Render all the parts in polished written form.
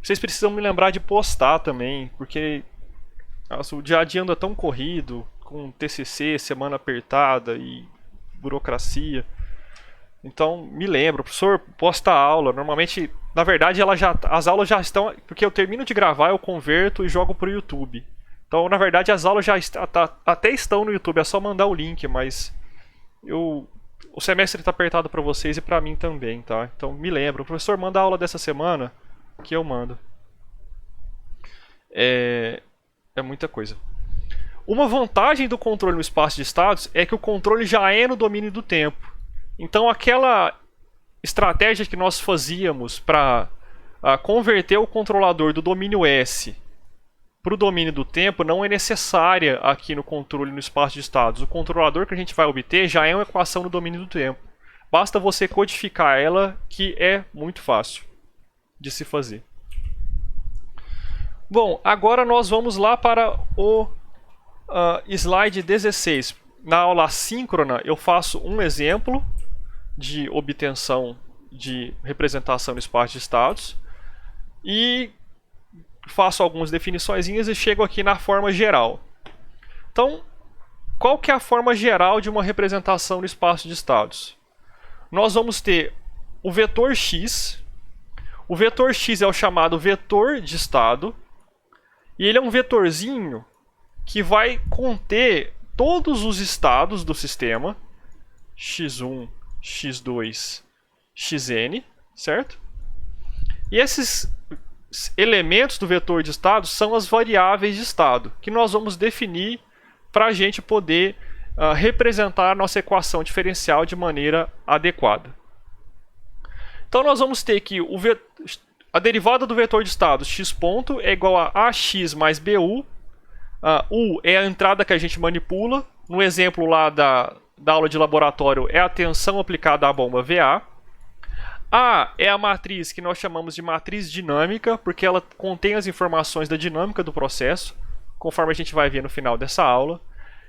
Vocês precisam me lembrar de postar também, porque nossa, o dia a dia anda tão corrido, com TCC, semana apertada e burocracia. Então, me lembra, professor, posta a aula. Normalmente, na verdade, as aulas já estão, porque eu termino de gravar, eu converto e jogo pro YouTube. Então, na verdade, as aulas já até estão no YouTube, é só mandar o link, mas o semestre está apertado para vocês e para mim também, tá? Então, me lembra, professor, manda a aula dessa semana que eu mando. É muita coisa. Uma vantagem do controle no espaço de estados é que o controle já é no domínio do tempo. Então, aquela estratégia que nós fazíamos para converter o controlador do domínio S para o domínio do tempo não é necessária aqui no controle no espaço de estados. O controlador que a gente vai obter já é uma equação no domínio do tempo. Basta você codificar ela, que é muito fácil de se fazer. Bom, agora nós vamos lá para o slide 16. Na aula assíncrona eu faço um exemplo de obtenção de representação no espaço de estados e faço algumas definiçõezinhas e chego aqui na forma geral. Então, qual que é a forma geral de uma representação no espaço de estados? Nós vamos ter o vetor x. O vetor x é o chamado vetor de estado. E ele é um vetorzinho que vai conter todos os estados do sistema, x1, x2, xn, certo? E esses elementos do vetor de estado são as variáveis de estado, que nós vamos definir para a gente poder representar a nossa equação diferencial de maneira adequada. Então nós vamos ter que a derivada do vetor de estado x ponto é igual a ax mais bu. U é a entrada que a gente manipula. No exemplo lá da aula de laboratório é a tensão aplicada à bomba VA. A é a matriz que nós chamamos de matriz dinâmica, porque ela contém as informações da dinâmica do processo, conforme a gente vai ver no final dessa aula.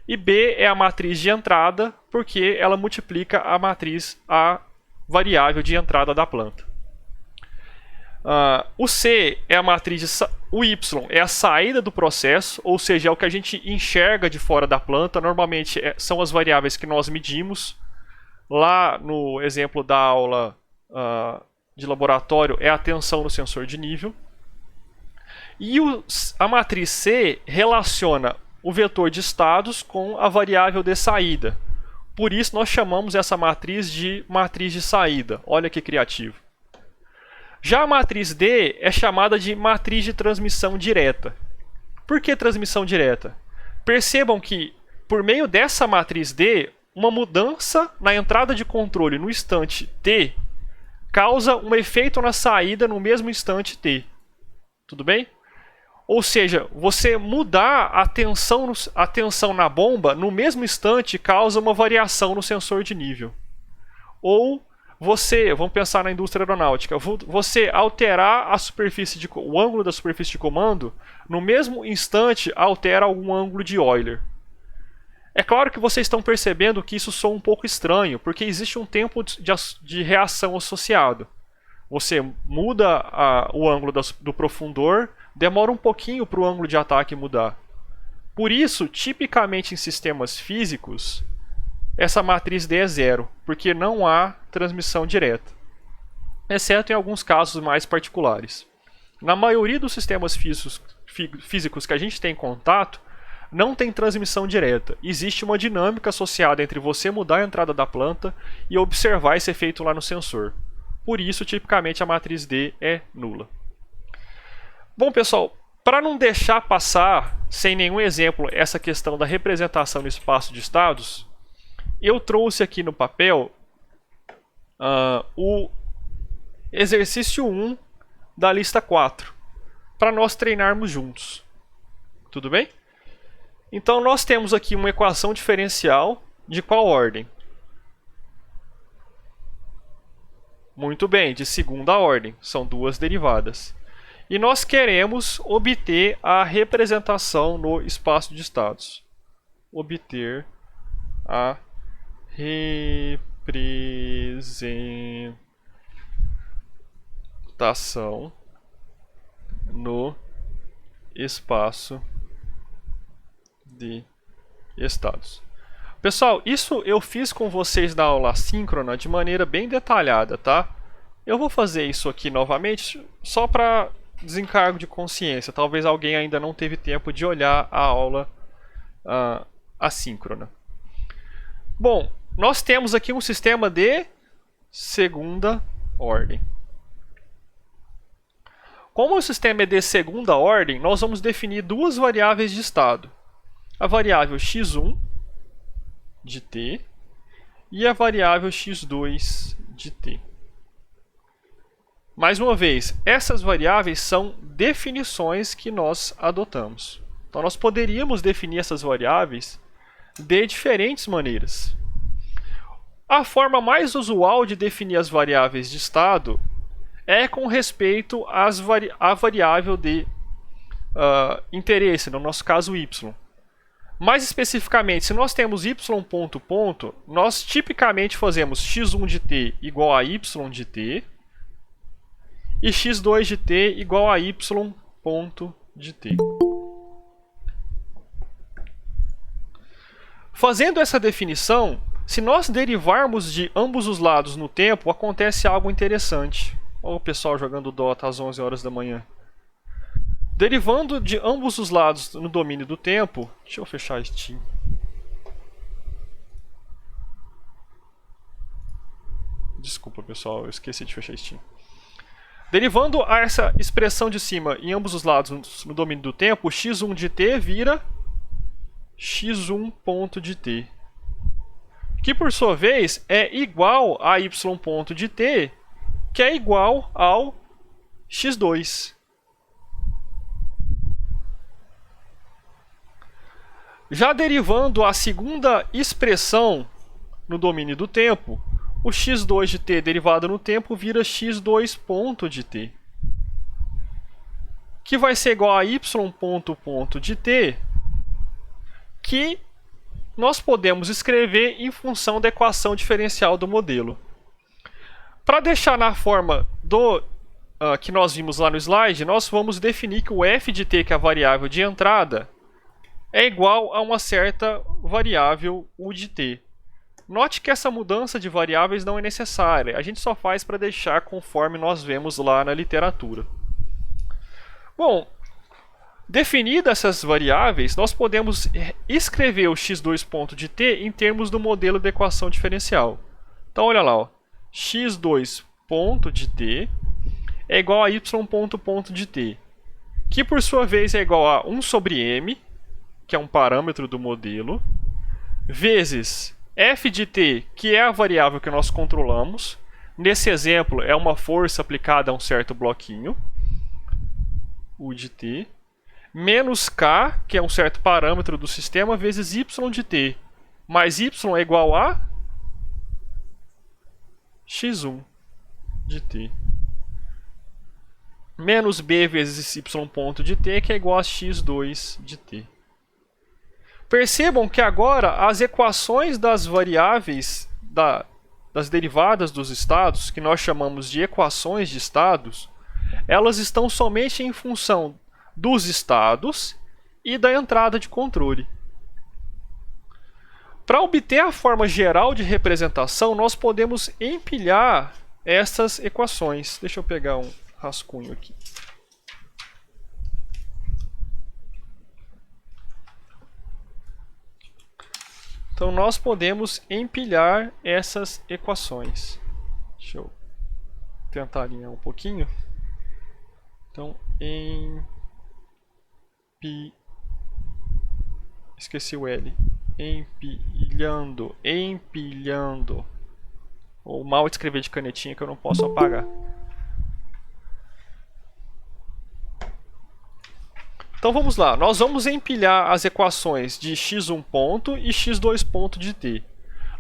E B é a matriz de entrada, porque ela multiplica a matriz a variável de entrada da planta. O C é a matriz o Y é a saída do processo, ou seja, é o que a gente enxerga de fora da planta. Normalmente são as variáveis que nós medimos. Lá no exemplo da aula de laboratório é a tensão no sensor de nível. E a matriz C relaciona o vetor de estados com a variável de saída. Por isso nós chamamos essa matriz de saída. Olha que criativo. Já a matriz D é chamada de matriz de transmissão direta. Por que transmissão direta? Percebam que, por meio dessa matriz D, uma mudança na entrada de controle no instante t causa um efeito na saída no mesmo instante t. Tudo bem? Ou seja, você mudar a tensão na bomba no mesmo instante causa uma variação no sensor de nível. Ou vamos pensar na indústria aeronáutica, você alterar o ângulo da superfície de comando, no mesmo instante altera algum ângulo de Euler. É claro que vocês estão percebendo que isso soa um pouco estranho, porque existe um tempo de reação associado. Você muda o ângulo do profundor, demora um pouquinho para o ângulo de ataque mudar. Por isso, tipicamente em sistemas físicos, essa matriz D é zero, porque não há transmissão direta, exceto em alguns casos mais particulares. Na maioria dos sistemas físicos que a gente tem contato, não tem transmissão direta. Existe uma dinâmica associada entre você mudar a entrada da planta e observar esse efeito lá no sensor. Por isso, tipicamente, a matriz D é nula. Bom, pessoal, para não deixar passar sem nenhum exemplo essa questão da representação no espaço de estados, eu trouxe aqui no papel o exercício 1 da lista 4, para nós treinarmos juntos. Tudo bem? Então nós temos aqui uma equação diferencial de qual ordem? Muito bem, de segunda ordem, são duas derivadas. E nós queremos obter a representação no espaço de estados. Obter a representação espaço de estados. Pessoal, isso eu fiz com vocês na aula assíncrona de maneira bem detalhada, tá? Eu vou fazer isso aqui novamente só para desencargo de consciência. Talvez alguém ainda não teve tempo de olhar a aula assíncrona. Bom, nós temos aqui um sistema de segunda ordem. Como o sistema é de segunda ordem, nós vamos definir duas variáveis de estado. A variável x1 de t e a variável x2 de t. Mais uma vez, essas variáveis são definições que nós adotamos. Então, nós poderíamos definir essas variáveis de diferentes maneiras. A forma mais usual de definir as variáveis de estado é com respeito à variável de interesse, no nosso caso y. Mais especificamente, se nós temos y ponto ponto, nós tipicamente fazemos x1 de t igual a y de t e x2 de t igual a y ponto de t. Fazendo essa definição, se nós derivarmos de ambos os lados no tempo, acontece algo interessante. Olha o pessoal jogando Dota às 11 horas da manhã. Derivando de ambos os lados no domínio do tempo... Deixa eu fechar Steam. Desculpa, pessoal, eu esqueci de fechar Steam. Derivando essa expressão de cima em ambos os lados no domínio do tempo, x1 de t vira x1 ponto de t. Que por sua vez é igual a y ponto de t, que é igual ao x2. Já derivando a segunda expressão no domínio do tempo, o x2 de t derivado no tempo vira x2 ponto de t, que vai ser igual a y ponto de t, que nós podemos escrever em função da equação diferencial do modelo. Para deixar na forma que nós vimos lá no slide, nós vamos definir que o f de t, que é a variável de entrada, é igual a uma certa variável u de t. Note que essa mudança de variáveis não é necessária, a gente só faz para deixar conforme nós vemos lá na literatura. Bom, definidas essas variáveis, nós podemos escrever o x2 ponto de t em termos do modelo da equação diferencial. Então olha lá, ó, x2 ponto de t é igual a y ponto de t, que por sua vez é igual a 1 sobre m, que é um parâmetro do modelo, vezes f de t, que é a variável que nós controlamos. Nesse exemplo, é uma força aplicada a um certo bloquinho, u de t, menos k, que é um certo parâmetro do sistema, vezes y de t, mais y é igual a x1 de t, menos b vezes y ponto de t, que é igual a x2 de t. Percebam que agora as equações das variáveis, das derivadas dos estados, que nós chamamos de equações de estados, elas estão somente em função dos estados e da entrada de controle. Para obter a forma geral de representação, nós podemos empilhar essas equações. Deixa eu pegar um rascunho aqui. Então, nós podemos empilhar essas equações. Deixa eu tentar alinhar um pouquinho. Então, esqueci o L. Empilhando. Ou mal escrever de canetinha que eu não posso apagar. Então vamos lá, nós vamos empilhar as equações de x1 ponto e x2 ponto de t.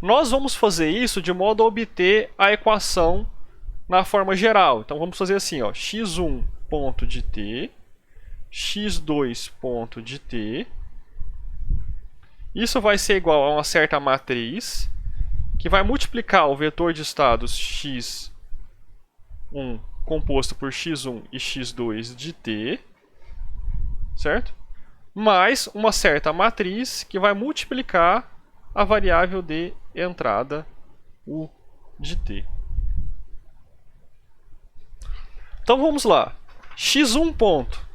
Nós vamos fazer isso de modo a obter a equação na forma geral. Então vamos fazer assim, ó, x1 ponto de t, x2 ponto de t. Isso vai ser igual a uma certa matriz que vai multiplicar o vetor de estados x1 composto por x1 e x2 de t, certo? Mais uma certa matriz que vai multiplicar a variável de entrada U de t. Então vamos lá. x1 ponto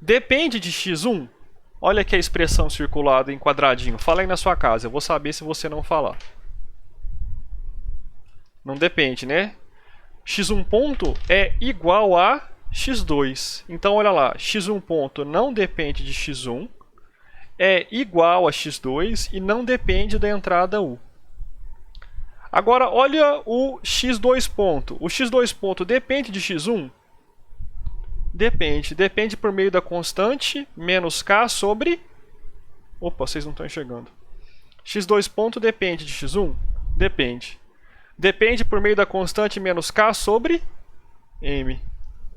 depende de x1? Olha aqui a expressão circulada em quadradinho. Fala aí na sua casa, eu vou saber se você não falar. Não depende, né? x1 ponto é igual a x2. Então olha lá, x1 ponto não depende de x1, é igual a x2 e não depende da entrada U. Agora olha o x2 ponto. O x2 ponto depende de x1? Depende. Depende por meio da constante menos k sobre... Opa, vocês não estão enxergando. x2 ponto depende de x1? Depende. Depende por meio da constante menos k sobre m.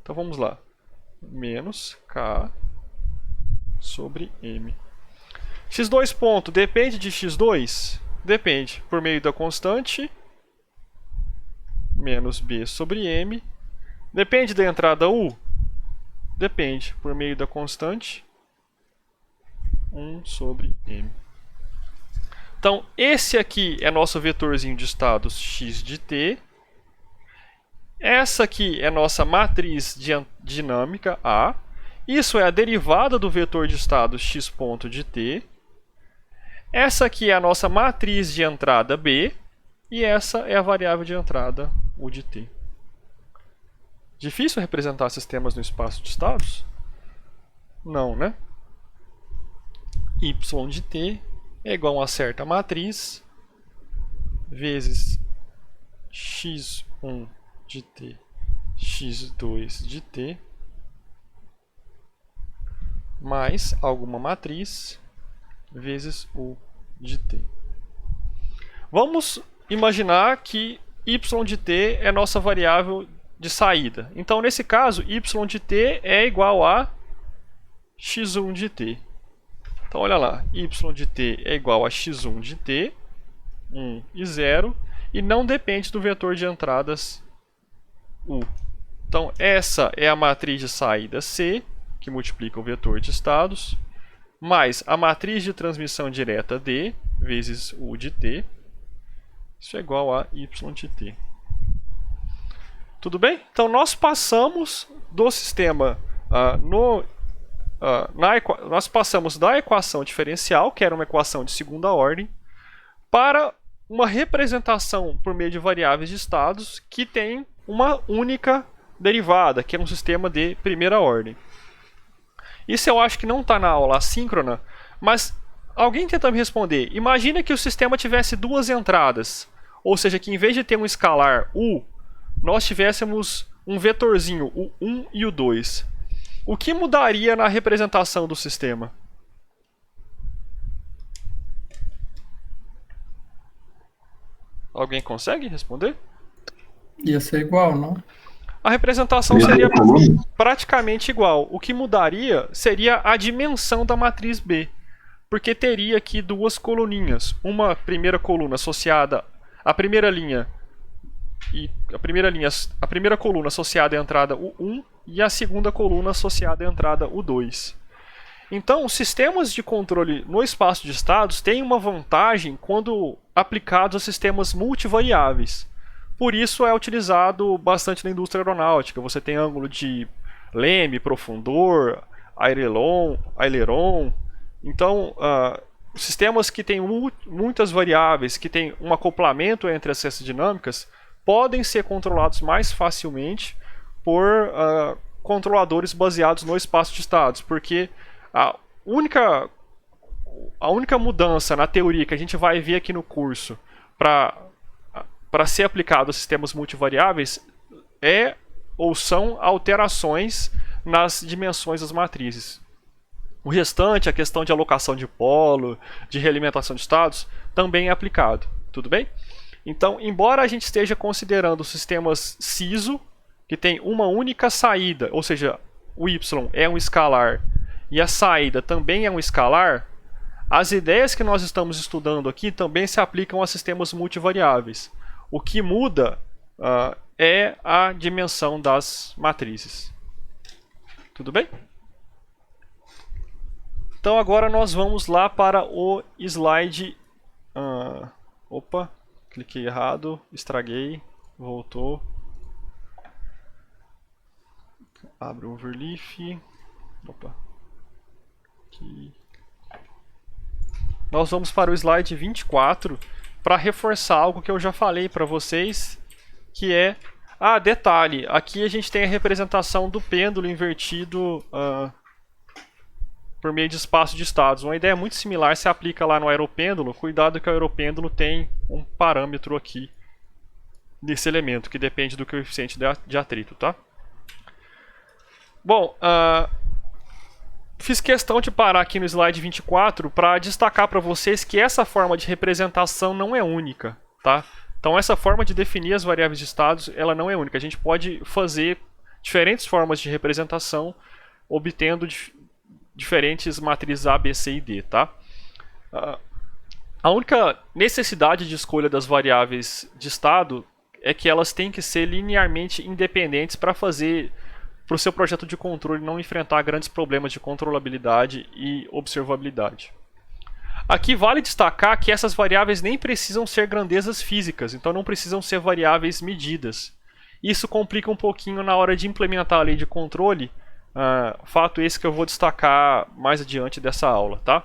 Então vamos lá. Menos k sobre m. x2 ponto depende de x2? Depende por meio da constante menos b sobre m. Depende da entrada U? Depende por meio da constante 1 sobre m. Então, esse aqui é nosso vetorzinho de estados x de t. Essa aqui é nossa matriz dinâmica A. Isso é a derivada do vetor de estados x ponto de t. Essa aqui é a nossa matriz de entrada B. E essa é a variável de entrada U de t. Difícil representar sistemas no espaço de estados? Não, né? Y de t é igual a uma certa matriz vezes x1 de t, x2 de t, mais alguma matriz vezes U de t. Vamos imaginar que y de t é nossa variável de saída. Então, nesse caso, y de t é igual a x1 de t. Então, olha lá, y de t é igual a x1 de t, 1 e 0, e não depende do vetor de entradas U. Então, essa é a matriz de saída C, que multiplica o vetor de estados, mais a matriz de transmissão direta D, vezes U de t. Isso é igual a y de t. Tudo bem? Então, nós passamos do sistema nós passamos da equação diferencial, que era uma equação de segunda ordem, para uma representação por meio de variáveis de estados que tem uma única derivada, que é um sistema de primeira ordem. Isso eu acho que não está na aula assíncrona, mas alguém tenta me responder. Imagina que o sistema tivesse duas entradas, ou seja, que em vez de ter um escalar U, nós tivéssemos um vetorzinho, o 1 e o 2. O que mudaria na representação do sistema? Alguém consegue responder? Ia ser igual, não? A representação seria praticamente igual. O que mudaria seria a dimensão da matriz B, porque teria aqui duas coluninhas. Uma primeira coluna associada à primeira linha, e a primeira coluna associada à entrada U1 e a segunda coluna associada à entrada U2. Então, sistemas de controle no espaço de estados têm uma vantagem quando aplicados a sistemas multivariáveis. Por isso é utilizado bastante na indústria aeronáutica. Você tem ângulo de leme, profundor, aileron. Então, sistemas que têm muitas variáveis, que têm um acoplamento entre essas dinâmicas, podem ser controlados mais facilmente por controladores baseados no espaço de estados, porque a única mudança na teoria que a gente vai ver aqui no curso para ser aplicado a sistemas multivariáveis são alterações nas dimensões das matrizes. O restante, a questão de alocação de polo, de realimentação de estados, também é aplicado. Tudo bem? Então, embora a gente esteja considerando sistemas CISO, que tem uma única saída, ou seja, o y é um escalar e a saída também é um escalar, as ideias que nós estamos estudando aqui também se aplicam a sistemas multivariáveis. O que muda é a dimensão das matrizes. Tudo bem? Então agora nós vamos lá para o slide... opa, cliquei errado, estraguei, voltou. Abre o overleaf. Opa. Aqui. Nós vamos para o slide 24 para reforçar algo que eu já falei para vocês, que é... detalhe, aqui a gente tem a representação do pêndulo invertido por meio de espaço de estados. Uma ideia muito similar se aplica lá no aeropêndulo. Cuidado que o aeropêndulo tem um parâmetro aqui desse elemento, que depende do coeficiente de atrito, tá? Bom, fiz questão de parar aqui no slide 24 para destacar para vocês que essa forma de representação não é única, tá? Então essa forma de definir as variáveis de estados, ela não é única. A gente pode fazer diferentes formas de representação, obtendo diferentes matrizes A, B, C e D, tá? A única necessidade de escolha das variáveis de estado é que elas têm que ser linearmente independentes para o seu projeto de controle não enfrentar grandes problemas de controlabilidade e observabilidade. Aqui vale destacar que essas variáveis nem precisam ser grandezas físicas, então não precisam ser variáveis medidas. Isso complica um pouquinho na hora de implementar a lei de controle, fato esse que eu vou destacar mais adiante dessa aula, tá?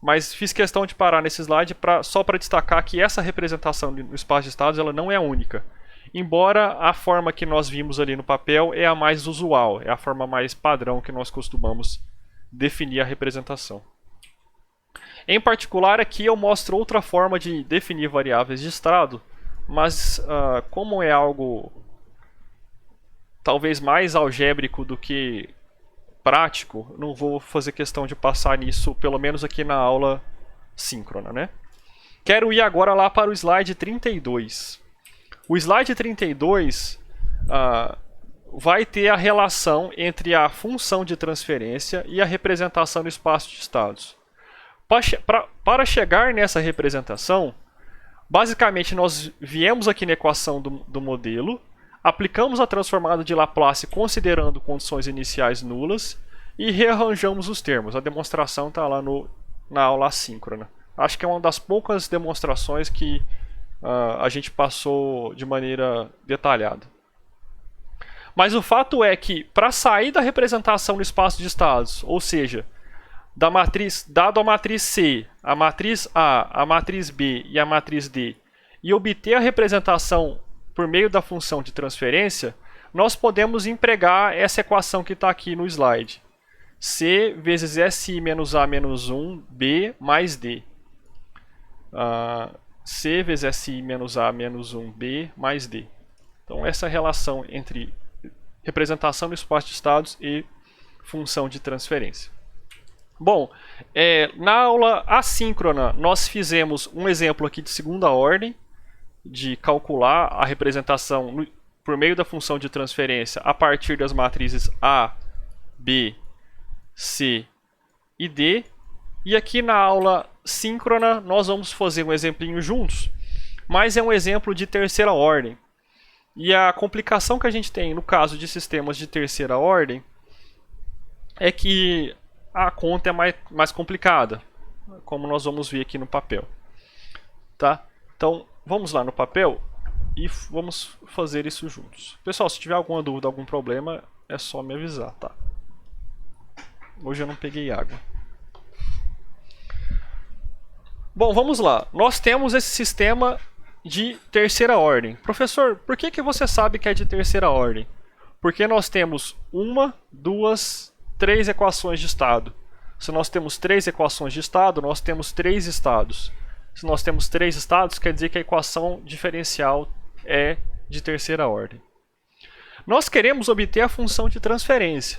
Mas fiz questão de parar nesse slide só para destacar que essa representação no espaço de estados ela não é única. Embora a forma que nós vimos ali no papel é a mais usual, é a forma mais padrão que nós costumamos definir a representação. Em particular, aqui eu mostro outra forma de definir variáveis de estado, mas como é algo talvez mais algébrico do que prático, não vou fazer questão de passar nisso, pelo menos aqui na aula síncrona, né? Quero ir agora lá para o slide 32. O slide 32 vai ter a relação entre a função de transferência e a representação do espaço de estados. Para chegar nessa representação, basicamente nós viemos aqui na equação do modelo, aplicamos a transformada de Laplace considerando condições iniciais nulas e rearranjamos os termos. A demonstração está lá na aula assíncrona. Acho que é uma das poucas demonstrações que a gente passou de maneira detalhada. Mas o fato é que, para sair da representação no espaço de estados, ou seja, dado a matriz C, a matriz A, a matriz B e a matriz D, e obter a representação por meio da função de transferência, nós podemos empregar essa equação que está aqui no slide. C vezes SI menos A menos 1, B mais D. C vezes SI menos A menos 1, B mais D. Então, essa relação entre representação no espaço de estados e função de transferência. Bom, na aula assíncrona, nós fizemos um exemplo aqui de segunda ordem, de calcular a representação por meio da função de transferência a partir das matrizes A, B, C e D. E aqui na aula síncrona nós vamos fazer um exemplinho juntos, mas é um exemplo de terceira ordem. E a complicação que a gente tem no caso de sistemas de terceira ordem é que a conta é mais complicada, como nós vamos ver aqui no papel. Tá? Então, vamos lá no papel e vamos fazer isso juntos. Pessoal, se tiver alguma dúvida, algum problema, é só me avisar, tá? Hoje eu não peguei água. Bom, vamos lá. Nós temos esse sistema de terceira ordem. Professor, por que você sabe que é de terceira ordem? Porque nós temos uma, duas, três equações de estado. Se nós temos três equações de estado, nós temos três estados. Se nós temos três estados, quer dizer que a equação diferencial é de terceira ordem. Nós queremos obter a função de transferência.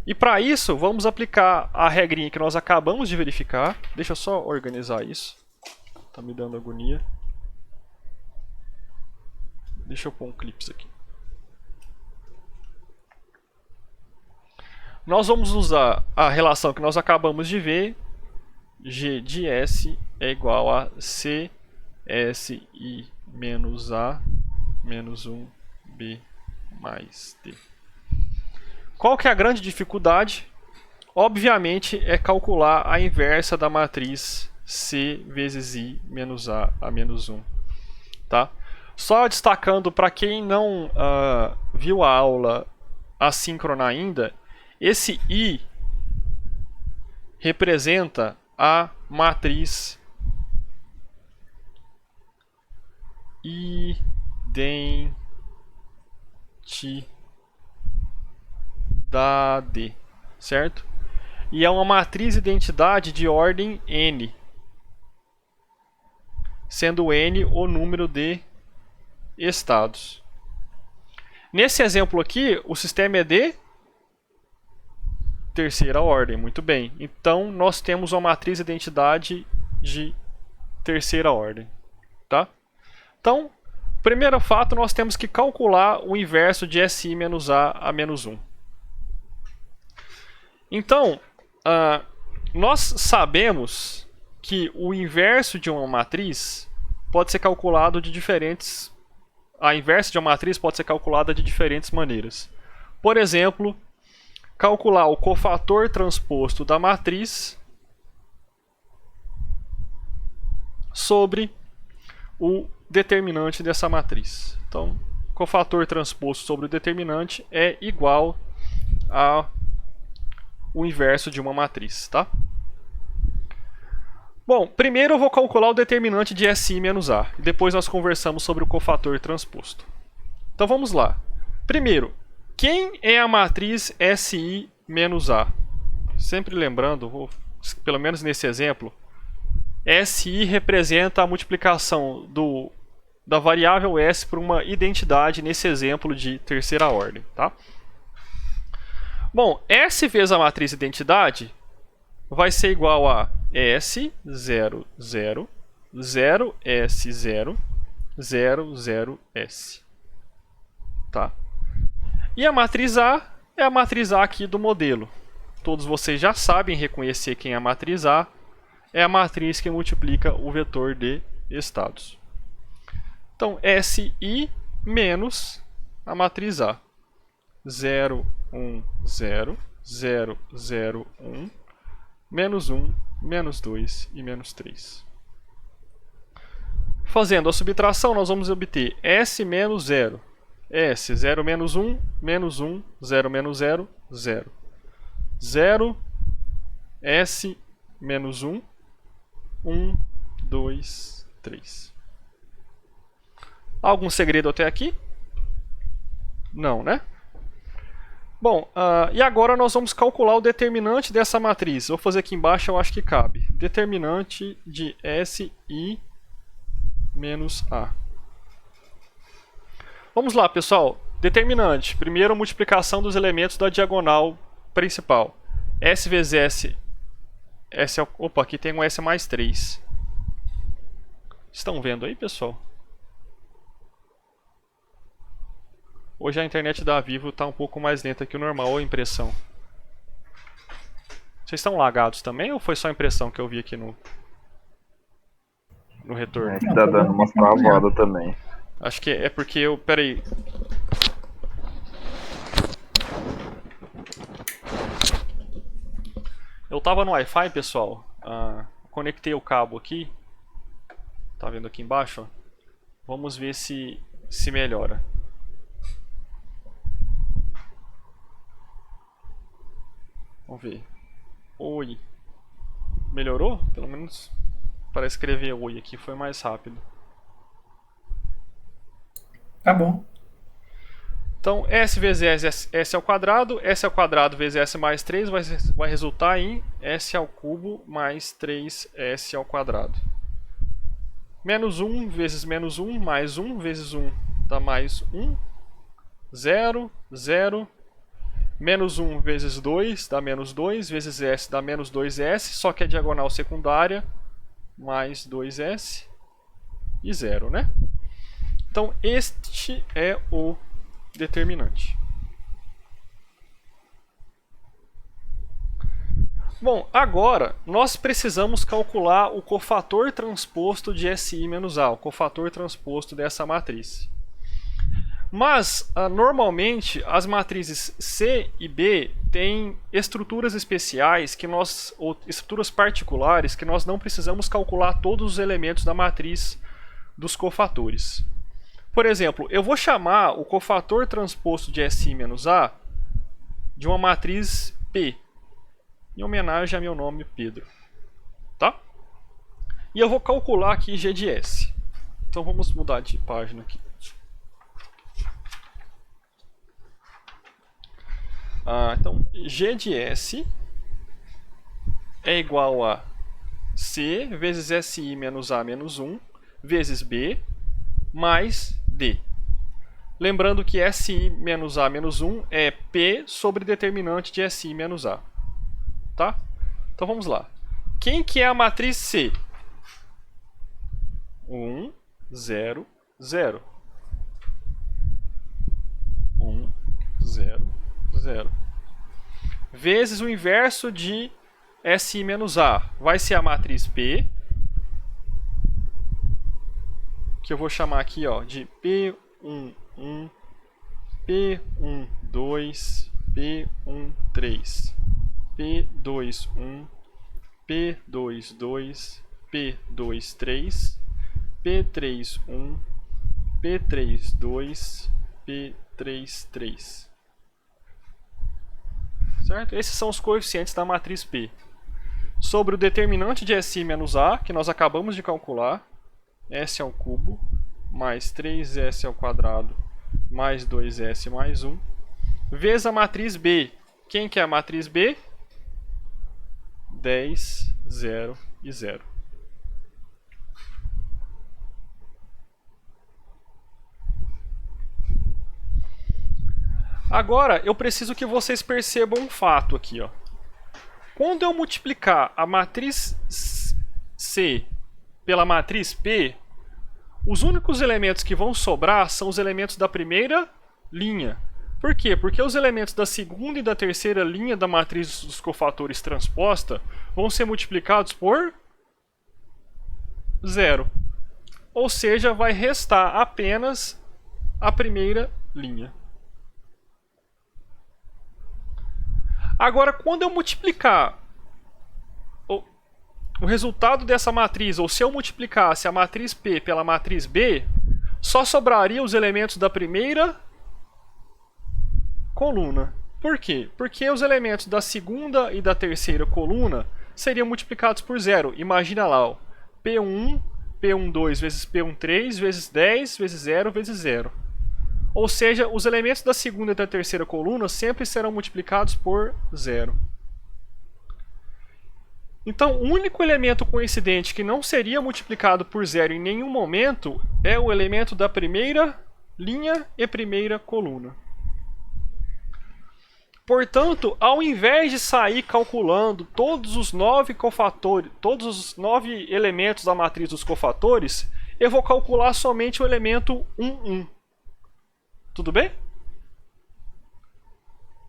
E para isso, vamos aplicar a regrinha que nós acabamos de verificar. Deixa eu só organizar isso. Está me dando agonia. Deixa eu pôr um clips aqui. Nós vamos usar a relação que nós acabamos de ver. G de S é igual a C, S, I menos A, menos 1, B mais D. Qual que é a grande dificuldade? obviamente, é calcular a inversa da matriz C vezes I menos A menos 1. Tá? Só destacando para quem não viu a aula assíncrona ainda, esse I representa a matriz identidade, certo? E é uma matriz identidade de ordem n, sendo n o número de estados. Nesse exemplo aqui, o sistema é de terceira ordem, muito bem. Então, nós temos uma matriz identidade de terceira ordem, tá? Então, primeiro fato, nós temos que calcular o inverso de SI menos A menos 1. Então, nós sabemos que o inverso de uma matriz pode ser calculado de diferentes... A inversa de uma matriz pode ser calculada de diferentes maneiras. Por exemplo, calcular o cofator transposto da matriz sobre o determinante dessa matriz. Então, cofator transposto sobre o determinante é igual ao inverso de uma matriz, tá? Bom, primeiro eu vou calcular o determinante de SI menos A. Depois nós conversamos sobre o cofator transposto. Então vamos lá. Primeiro, quem é a matriz SI menos A? Sempre lembrando, pelo menos nesse exemplo, SI representa a multiplicação da variável S por uma identidade nesse exemplo de terceira ordem, tá? Bom, S vezes a matriz identidade vai ser igual a S00, 0S0, 00S. Tá? E a matriz A é a matriz A aqui do modelo. Todos vocês já sabem reconhecer quem é a matriz A. É a matriz que multiplica o vetor de estados. Então, SI menos a matriz A. 0, 1, 0, 0, 0, 1, menos 1, menos 2 e menos 3. Fazendo a subtração, nós vamos obter S menos 0. S, 0 menos 1, menos 1, 0 menos 0, 0. 0, S menos 1, 1, 2, 3. Algum segredo até aqui? Não, né? Bom, e agora nós vamos calcular o determinante dessa matriz. Vou fazer aqui embaixo, eu acho que cabe. Determinante de SI menos A. Vamos lá, pessoal. Determinante. Primeiro, multiplicação dos elementos da diagonal principal. S vezes S. Opa, aqui tem um S mais 3. Estão vendo aí, pessoal? Hoje a internet da Vivo está um pouco mais lenta que o normal, ou a impressão. Vocês estão lagados também ou foi só a impressão que eu vi aqui no retorno? É que tá dando umas travadas também. Acho que é porque eu... Pera aí. Eu tava no Wi-Fi, pessoal. Conectei o cabo aqui. Tá vendo aqui embaixo? Ó? Vamos ver se melhora. Vamos ver. Oi. Melhorou? Pelo menos para escrever oi aqui foi mais rápido. Tá bom. Então, S vezes S ao quadrado. S ao quadrado vezes S mais 3 vai resultar em S ao cubo mais 3S ao quadrado. Menos 1 vezes menos 1 mais 1 vezes 1 dá mais 1. 0, 0. Menos 1 vezes 2 dá menos 2, vezes S dá menos 2S, só que é diagonal secundária, mais 2S e 0, né? Então, este é o determinante. Bom, agora nós precisamos calcular o cofator transposto de SI menos A, o cofator transposto dessa matriz. Mas, normalmente, as matrizes C e B têm estruturas especiais ou estruturas particulares que nós não precisamos calcular todos os elementos da matriz dos cofatores. Por exemplo, eu vou chamar o cofator transposto de Si menos A de uma matriz P, em homenagem a meu nome Pedro. Tá? E eu vou calcular aqui G de S. Então vamos mudar de página aqui. Então, G de S é igual a C vezes Si menos A menos 1 vezes B mais D. Lembrando que Si menos A menos 1 é P sobre determinante de Si menos A. Tá? Então vamos lá. Quem que é a matriz C? 1, 0, 0. 1, 0, 0. Vezes o inverso de Si menos A. Vai ser a matriz P, que eu vou chamar aqui de P11, P12, P13, P21, P22, P23, P31, P32, P33. Certo? Esses são os coeficientes da matriz P. Sobre o determinante de Si menos A, que nós acabamos de calcular, S ao cubo, mais 3S ao quadrado, mais 2S mais 1, vezes a matriz B. Quem que é a matriz B? 10, 0 e 0. Agora, eu preciso que vocês percebam um fato aqui. Quando eu multiplicar a matriz C pela matriz P, os únicos elementos que vão sobrar são os elementos da primeira linha. Por quê? Porque os elementos da segunda e da terceira linha da matriz dos cofatores transposta vão ser multiplicados por 0. Ou seja, vai restar apenas a primeira linha. Agora, quando eu multiplicar o resultado dessa matriz, ou se eu multiplicasse a matriz P pela matriz B, só sobraria os elementos da primeira coluna. Por quê? Porque os elementos da segunda e da terceira coluna seriam multiplicados por 0. Imagina lá, P1, P12 vezes P13 vezes 10 vezes 0 vezes 0. Ou seja, os elementos da segunda e da terceira coluna sempre serão multiplicados por 0. Então, o único elemento coincidente que não seria multiplicado por 0 em nenhum momento é o elemento da primeira linha e primeira coluna. Portanto, ao invés de sair calculando todos os 9 cofatores, todos os 9 elementos da matriz dos cofatores, eu vou calcular somente o elemento 1. Tudo bem?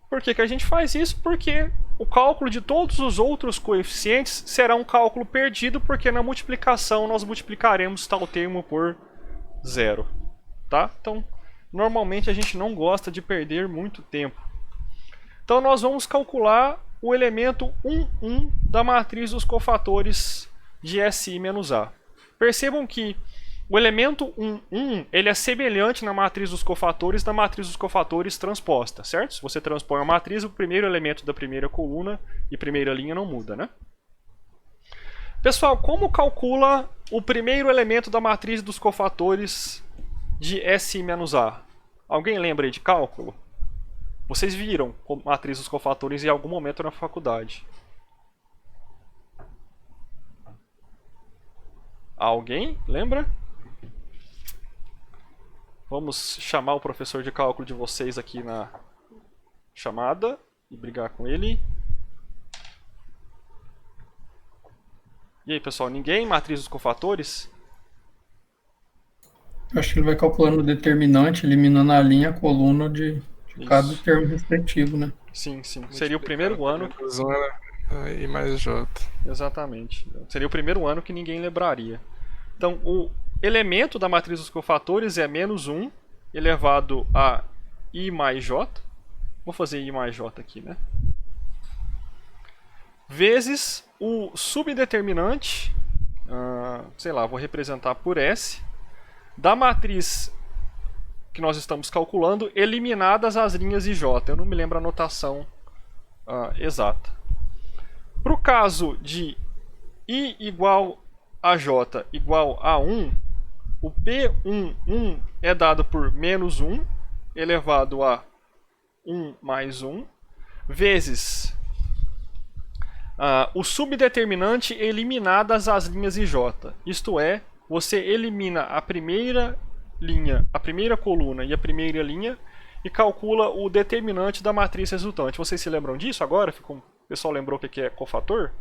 Por que a gente faz isso? Porque o cálculo de todos os outros coeficientes será um cálculo perdido, porque na multiplicação nós multiplicaremos tal termo por 0. Tá? Então, normalmente a gente não gosta de perder muito tempo. Então nós vamos calcular o elemento 1 da matriz dos cofatores de Si menos A. Percebam que o elemento 1 ele é semelhante na matriz dos cofatores da matriz dos cofatores transposta, certo? Se você transpõe a matriz, o primeiro elemento da primeira coluna e primeira linha não muda, né? Pessoal, como calcula o primeiro elemento da matriz dos cofatores de Si menos A? Alguém lembra aí de cálculo? Vocês viram a matriz dos cofatores em algum momento na faculdade. Alguém lembra? Vamos chamar o professor de cálculo de vocês aqui na chamada e brigar com ele. E aí, pessoal, ninguém? Matriz dos cofatores? Acho que ele vai calculando o determinante, eliminando a linha, a coluna de cada termo respectivo, né? Sim. Seria o primeiro ano. E mais J. Exatamente. Seria o primeiro ano que ninguém lembraria. Então, o elemento da matriz dos cofatores é -1 elevado a I mais J. Vou fazer I mais J aqui, né? Vezes o subdeterminante, sei lá, vou representar por S, da matriz que nós estamos calculando, eliminadas as linhas IJ. Eu não me lembro a notação exata. Para o caso de I igual a J igual a 1, o P11 é dado por menos 1 elevado a 1 mais 1, vezes o subdeterminante eliminadas as linhas IJ. Isto é, você elimina a primeira linha, a primeira coluna e a primeira linha e calcula o determinante da matriz resultante. Vocês se lembram disso agora? O pessoal lembrou o que é cofator?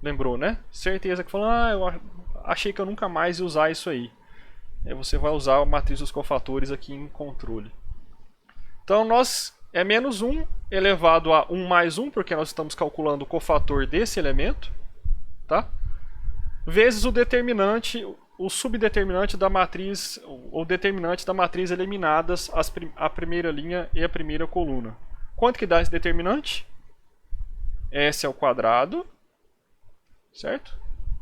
Lembrou, né? Certeza que falou, eu achei que eu nunca mais ia usar isso aí. Aí você vai usar a matriz dos cofatores aqui em controle. Então é menos 1 elevado a 1 mais 1, porque nós estamos calculando o cofator desse elemento, tá? Vezes o determinante, o subdeterminante da matriz, ou determinante da matriz eliminadas a primeira linha e a primeira coluna. Quanto que dá esse determinante? S ao quadrado, certo?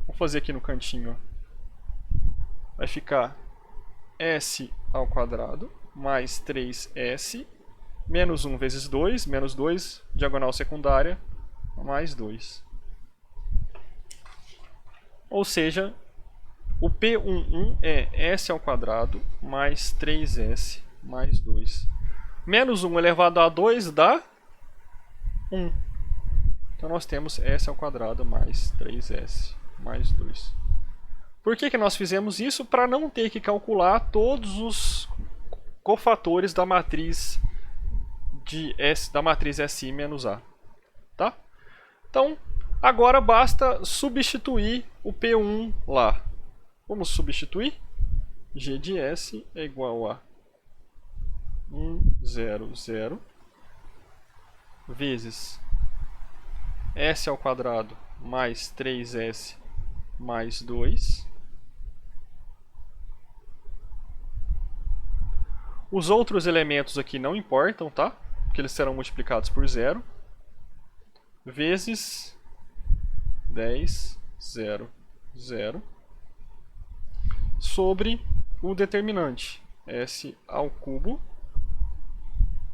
Vou fazer aqui no cantinho. Vai ficar S ao quadrado mais 3S menos 1 vezes 2, menos 2, diagonal secundária, mais 2. Ou seja, o P11 é S ao quadrado mais 3S mais 2. Menos 1 elevado a 2 dá 1. Então nós temos S ao quadrado mais 3S mais 2. Por que nós fizemos isso? Para não ter que calcular todos os cofatores da matriz de S, da matriz SI menos A. Tá? Então, agora basta substituir o P1 lá. Vamos substituir? G de S é igual a 1, 0, 0 vezes S ao quadrado mais 3S mais 2. Os outros elementos aqui não importam, tá? Porque eles serão multiplicados por 0. Vezes 10, 0, 0. Sobre o determinante. S ao cubo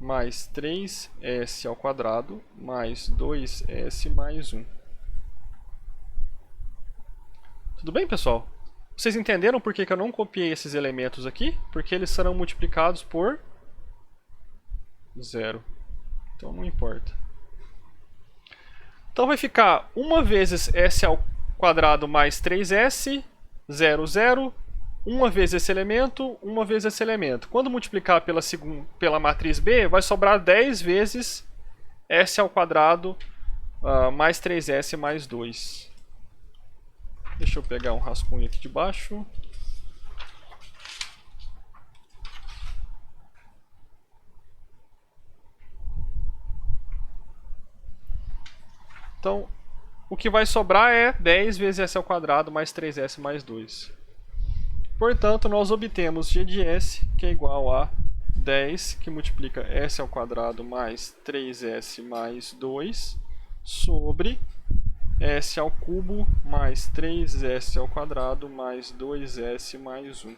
mais 3S ao quadrado mais 2S mais 1. Tudo bem, pessoal? Vocês entenderam por que eu não copiei esses elementos aqui? Porque eles serão multiplicados por 0. Então não importa. Então vai ficar 1 vezes S ao quadrado mais 3S, 0, 0. 1 vezes esse elemento, 1 vezes esse elemento. Quando multiplicar pela matriz B, vai sobrar 10 vezes S ao quadrado mais 3S mais 2. Deixa eu pegar um rascunho aqui de baixo. Então, o que vai sobrar é 10 vezes S ao quadrado mais 3S mais 2. Portanto, nós obtemos G de S, que é igual a 10, que multiplica S ao quadrado mais 3S mais 2, sobre S ao cubo mais 3S ao quadrado mais 2S mais 1.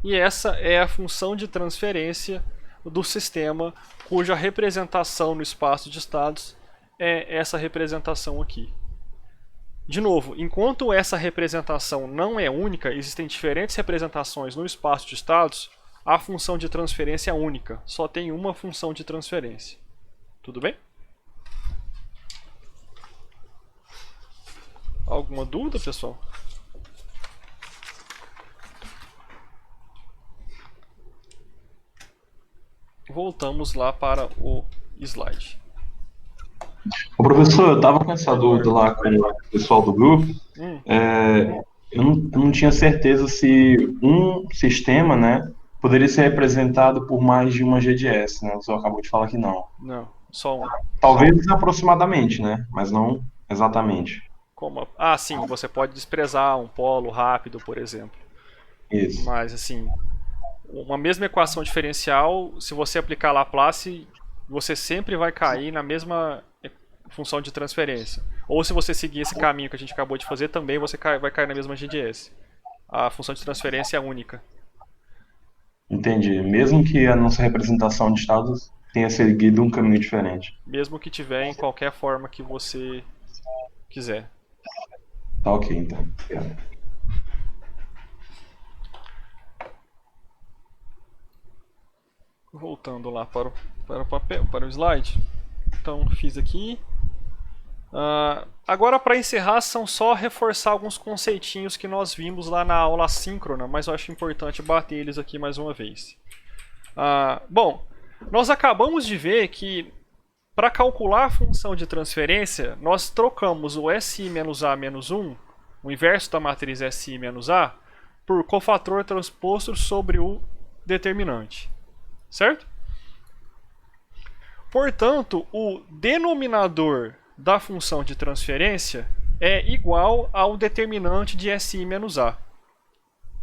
E essa é a função de transferência do sistema cuja representação no espaço de estados é essa representação aqui. De novo, enquanto essa representação não é única, existem diferentes representações no espaço de estados, a função de transferência é única. Só tem uma função de transferência. Tudo bem? Alguma dúvida, pessoal? Voltamos lá para o slide. Ô, professor, eu estava com essa dúvida lá com o pessoal do grupo. Eu não tinha certeza se um sistema, né, poderia ser representado por mais de uma GDS, né? O senhor acabou de falar que não. Não, só um. Talvez aproximadamente, né? Mas não exatamente. Sim, você pode desprezar um polo rápido, por exemplo. Isso. Mas, assim, uma mesma equação diferencial, se você aplicar Laplace, você sempre vai cair na mesma função de transferência. Ou se você seguir esse caminho que a gente acabou de fazer, também você vai cair na mesma GDS. A função de transferência é única. Entendi. Mesmo que a nossa representação de estados tenha seguido um caminho diferente. Mesmo que tiver em qualquer forma que você quiser. Tá ok, então. Obrigado. Voltando lá para o papel, para o slide. Então, fiz aqui. Agora, para encerrar, são só reforçar alguns conceitinhos que nós vimos lá na aula assíncrona, mas eu acho importante bater eles aqui mais uma vez. Bom, nós acabamos de ver que para calcular a função de transferência, nós trocamos o SI-A-1, o inverso da matriz SI-A, por cofator transposto sobre o determinante. Certo? Portanto, o denominador da função de transferência é igual ao determinante de SI-A.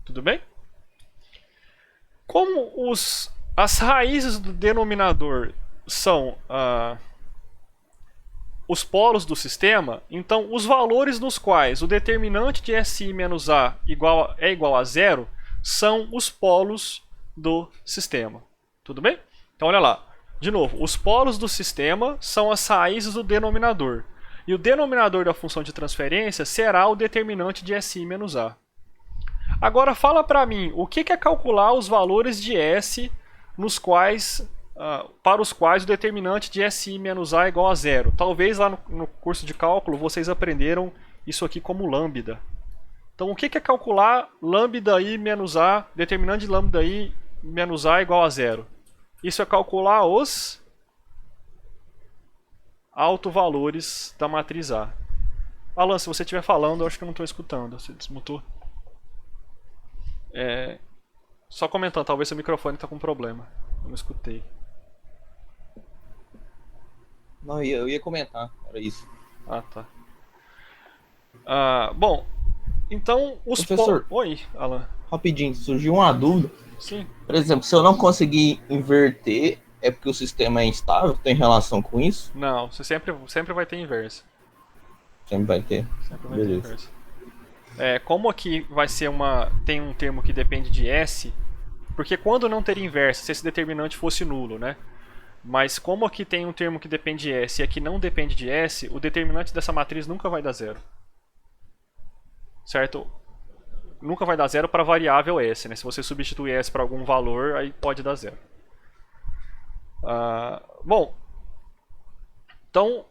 Tudo bem? Como as raízes do denominador são os polos do sistema, então os valores nos quais o determinante de SI-A é igual a zero são os polos do sistema. Tudo bem? Então olha lá. De novo, os polos do sistema são as raízes do denominador. E o denominador da função de transferência será o determinante de SI-A. Agora fala para mim, o que é calcular os valores de S para os quais o determinante de SI-A é igual a zero? Talvez lá no curso de cálculo vocês aprenderam isso aqui como lambda. Então o que é calcular lambda I menos A, determinante de lambda I menos A igual a zero? Isso é calcular os autovalores da matriz A. Alan, se você estiver falando, eu acho que eu não estou escutando. Você desmutou? Só comentando, talvez seu microfone está com problema. Eu não escutei. Não, eu ia comentar, era isso. Tá. Bom, então os Professor, Oi, Alan. rapidinho, surgiu uma dúvida. Sim. Por exemplo, se eu não conseguir inverter, é porque o sistema é instável? Tem relação com isso? Não, você sempre vai ter inversa. Sempre vai ter. Sempre vai ter inversa. Como aqui vai ser tem um termo que depende de S, porque quando não teria inversa, se esse determinante fosse nulo, né? Mas como aqui tem um termo que depende de S e aqui não depende de S, o determinante dessa matriz nunca vai dar zero. Certo? Nunca vai dar zero para a variável S, né? Se você substituir S para algum valor, aí pode dar zero. Bom, então,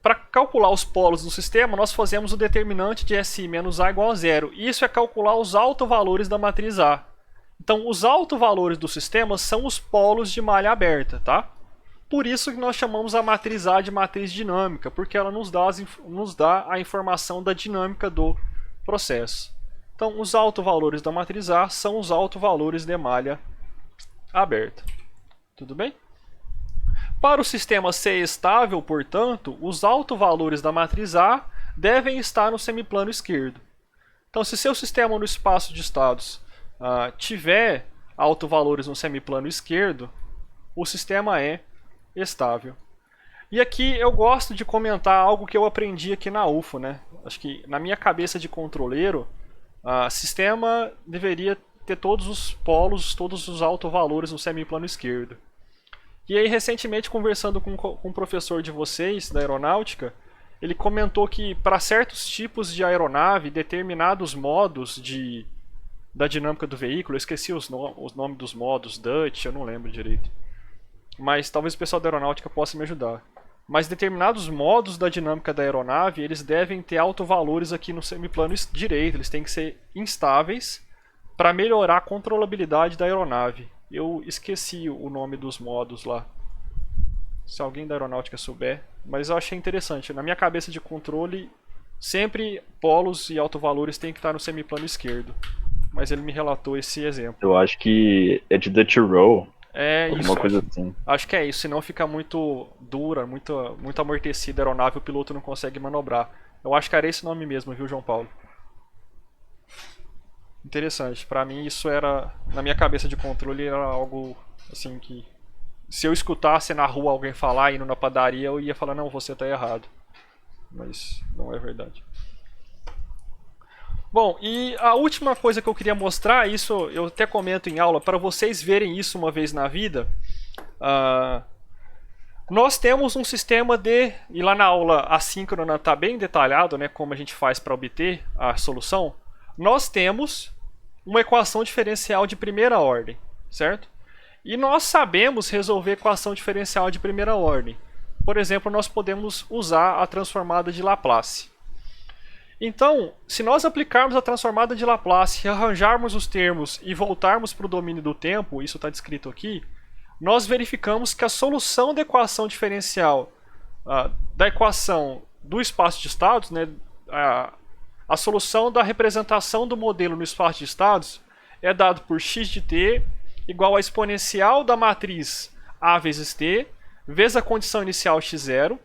para calcular os polos do sistema, nós fazemos o determinante de SI menos A igual a zero. Isso é calcular os autovalores da matriz A. Então, os autovalores do sistema são os polos de malha aberta, tá? Por isso que nós chamamos a matriz A de matriz dinâmica, porque ela nos dá a informação da dinâmica do processo. Então, os autovalores da matriz A são os autovalores de malha aberta. Tudo bem? Para o sistema ser estável, portanto, os autovalores da matriz A devem estar no semiplano esquerdo. Então, se seu sistema no espaço de estados tiver autovalores no semiplano esquerdo, o sistema é estável. E aqui eu gosto de comentar algo que eu aprendi aqui na UFO, né? Acho que na minha cabeça de controleiro, sistema deveria ter todos os polos, todos os autovalores no semiplano esquerdo. E aí, recentemente, conversando com um professor de vocês, da aeronáutica, ele comentou que para certos tipos de aeronave, determinados modos da dinâmica do veículo, eu esqueci os nomes dos modos, Dutch, eu não lembro direito. Mas talvez o pessoal da aeronáutica possa me ajudar. Mas determinados modos da dinâmica da aeronave, eles devem ter autovalores aqui no semiplano direito, eles têm que ser instáveis para melhorar a controlabilidade da aeronave. Eu esqueci o nome dos modos lá. Se alguém da aeronáutica souber. Mas eu achei interessante. Na minha cabeça de controle, sempre polos e autovalores têm que estar no semiplano esquerdo. Mas ele me relatou esse exemplo. Eu acho que é de Dutch Roll. Alguma isso, coisa assim. Acho que é isso, senão fica muito dura, muito amortecida a aeronave, o piloto não consegue manobrar. Eu acho que era esse nome mesmo, viu, João Paulo? Interessante. Pra mim isso era, na minha cabeça de controle, era algo assim que se eu escutasse na rua alguém falar indo na padaria, eu ia falar, não, você tá errado. Mas não é verdade. Bom, e a última coisa que eu queria mostrar, isso eu até comento em aula, para vocês verem isso uma vez na vida. Nós temos um sistema de, e lá na aula assíncrona está bem detalhado, né, como a gente faz para obter a solução. Nós temos uma equação diferencial de primeira ordem, certo? E nós sabemos resolver equação diferencial de primeira ordem. Por exemplo, nós podemos usar a transformada de Laplace. Então, se nós aplicarmos a transformada de Laplace, arranjarmos os termos e voltarmos para o domínio do tempo, isso está descrito aqui, nós verificamos que a solução da equação diferencial da equação do espaço de estados, né, a solução da representação do modelo no espaço de estados é dado por x de t igual a exponencial da matriz a vezes t, vezes a condição inicial x0,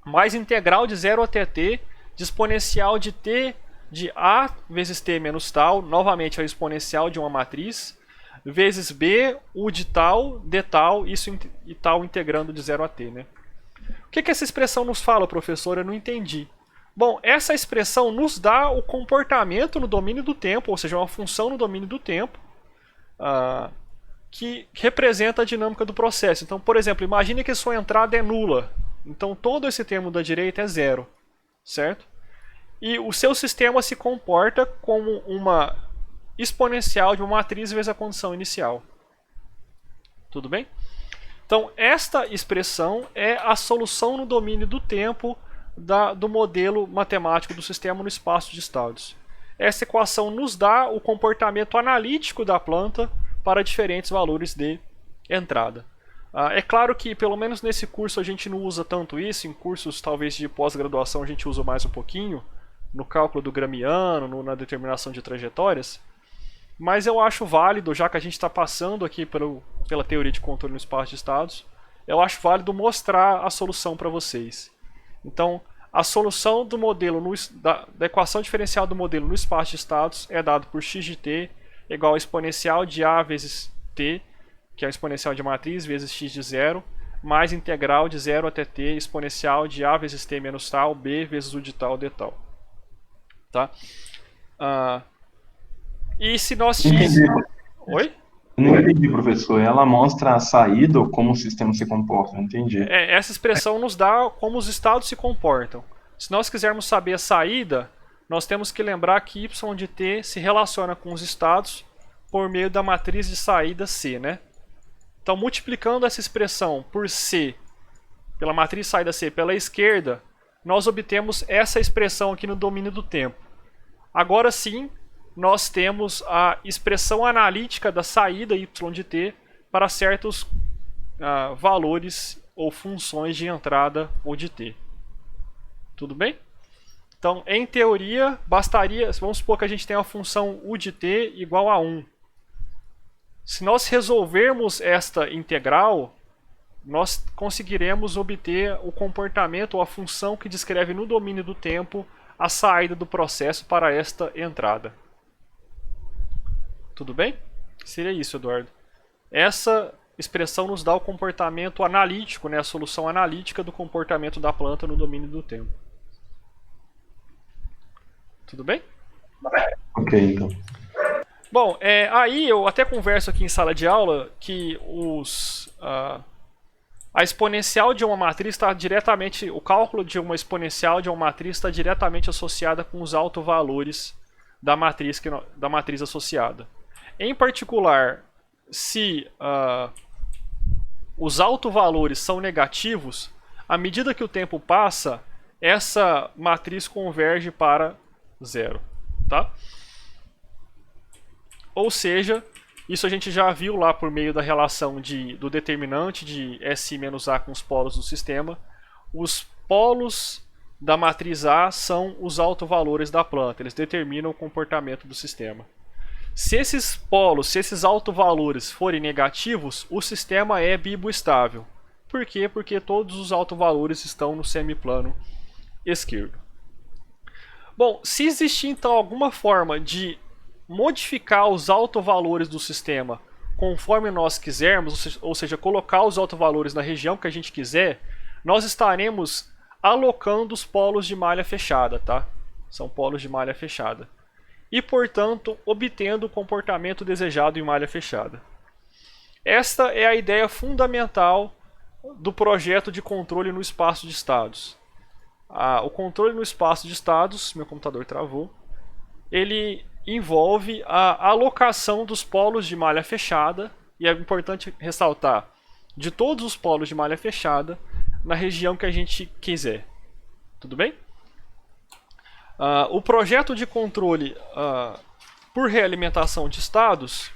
mais integral de 0 até t, de exponencial de t de a vezes t menos tal, novamente a exponencial de uma matriz, vezes b, u de tal, d tal, isso e tal integrando de 0 a t. Né? O que essa expressão nos fala, professor? Eu não entendi. Bom, essa expressão nos dá o comportamento no domínio do tempo, ou seja, uma função no domínio do tempo, que representa a dinâmica do processo. Então, por exemplo, imagine que sua entrada é nula. Então, todo esse termo da direita é zero, certo? E o seu sistema se comporta como uma exponencial de uma matriz vezes a condição inicial. Tudo bem? Então, esta expressão é a solução no domínio do tempo do modelo matemático do sistema no espaço de estados. Essa equação nos dá o comportamento analítico da planta para diferentes valores de entrada. É claro que, pelo menos nesse curso, a gente não usa tanto isso. Em cursos, talvez, de pós-graduação, a gente usa mais um pouquinho, no cálculo do gramiano, na determinação de trajetórias. Mas eu acho válido, já que a gente está passando aqui pela teoria de controle no espaço de estados, eu acho válido mostrar a solução para vocês. Então, a solução do modelo da equação diferencial do modelo no espaço de estados é dado por x de t igual a exponencial de a vezes t, que é a exponencial de matriz, vezes x de 0, mais integral de 0 até t, exponencial de a vezes t menos tal, b vezes u de tal, d tal. Tá? E se nós x... Oi? Eu não entendi, professor. Ela mostra a saída ou como o sistema se comporta? Não entendi. Essa expressão nos dá como os estados se comportam. Se nós quisermos saber a saída, nós temos que lembrar que y de t se relaciona com os estados por meio da matriz de saída C, né? Então, multiplicando essa expressão por C, pela matriz de saída C pela esquerda, nós obtemos essa expressão aqui no domínio do tempo. Agora sim, nós temos a expressão analítica da saída y de t para certos valores ou funções de entrada ou de t. Tudo bem? Então, em teoria, bastaria, vamos supor que a gente tem a função u de t igual a 1. Se nós resolvermos esta integral, nós conseguiremos obter o comportamento ou a função que descreve no domínio do tempo a saída do processo para esta entrada. Tudo bem? Seria isso, Eduardo. Essa expressão nos dá o comportamento analítico, né, a solução analítica do comportamento da planta no domínio do tempo. Tudo bem? Ok, então. Bom, aí eu até converso aqui em sala de aula que a exponencial de uma matriz está diretamente, o cálculo de uma exponencial de uma matriz está diretamente associada com os autovalores da matriz associada. Em particular, se os autovalores são negativos, à medida que o tempo passa, essa matriz converge para zero, tá? Ou seja, isso a gente já viu lá por meio da relação do determinante de SI menos A com os polos do sistema. Os polos da matriz A são os autovalores da planta, eles determinam o comportamento do sistema. Se esses polos, se esses autovalores forem negativos, o sistema é biboestável. Por quê? Porque todos os autovalores estão no semiplano esquerdo. Bom, se existir então alguma forma de modificar os autovalores do sistema conforme nós quisermos, ou seja, colocar os autovalores na região que a gente quiser, nós estaremos alocando os polos de malha fechada, tá? São polos de malha fechada. E, portanto, obtendo o comportamento desejado em malha fechada. Esta é a ideia fundamental do projeto de controle no espaço de estados. O controle no espaço de estados, meu computador travou, ele envolve a alocação dos polos de malha fechada, e é importante ressaltar, de todos os polos de malha fechada, na região que a gente quiser. Tudo bem? O projeto de controle por realimentação de estados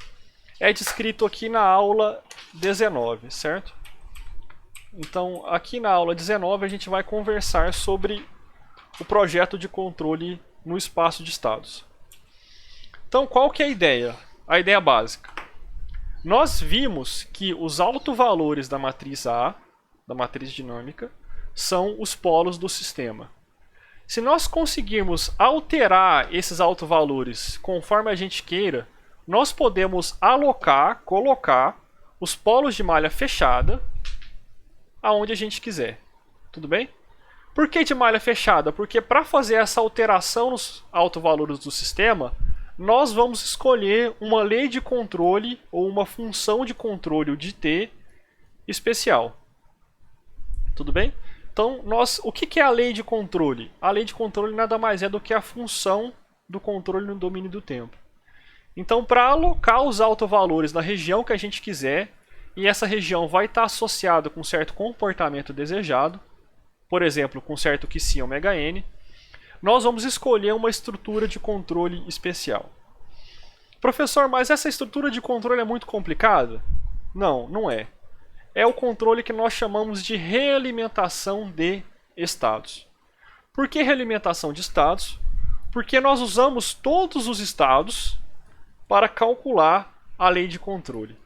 é descrito aqui na aula 19, certo? Então, aqui na aula 19 a gente vai conversar sobre o projeto de controle no espaço de estados. Então, qual que é a ideia? A ideia básica. Nós vimos que os autovalores da matriz A, da matriz dinâmica, são os polos do sistema. Se nós conseguirmos alterar esses autovalores conforme a gente queira, nós podemos colocar os polos de malha fechada aonde a gente quiser. Tudo bem? Por que de malha fechada? Porque para fazer essa alteração nos autovalores do sistema, nós vamos escolher uma lei de controle ou uma função de controle, o de T, especial. Tudo bem? Então, o que é a lei de controle? A lei de controle nada mais é do que a função do controle no domínio do tempo. Então, para alocar os autovalores na região que a gente quiser, e essa região vai estar associada com certo comportamento desejado, por exemplo, com certo QC ômega n, nós vamos escolher uma estrutura de controle especial. Professor, mas essa estrutura de controle é muito complicada? Não, não é. É o controle que nós chamamos de realimentação de estados. Por que realimentação de estados? Porque nós usamos todos os estados para calcular a lei de controle.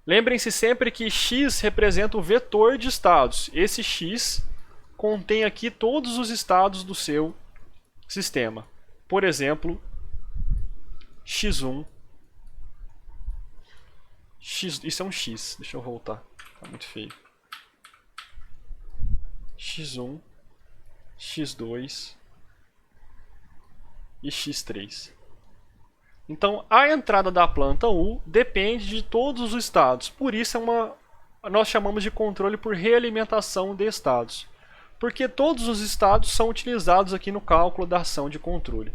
Lembrem-se sempre que x representa o vetor de estados. Esse x contém aqui todos os estados do seu sistema. Por exemplo, x1. Isso é um x. Deixa eu voltar. Tá muito feio. x1, x2 e x3. Então, a entrada da planta U depende de todos os estados. Por isso, nós chamamos de controle por realimentação de estados. Porque todos os estados são utilizados aqui no cálculo da ação de controle.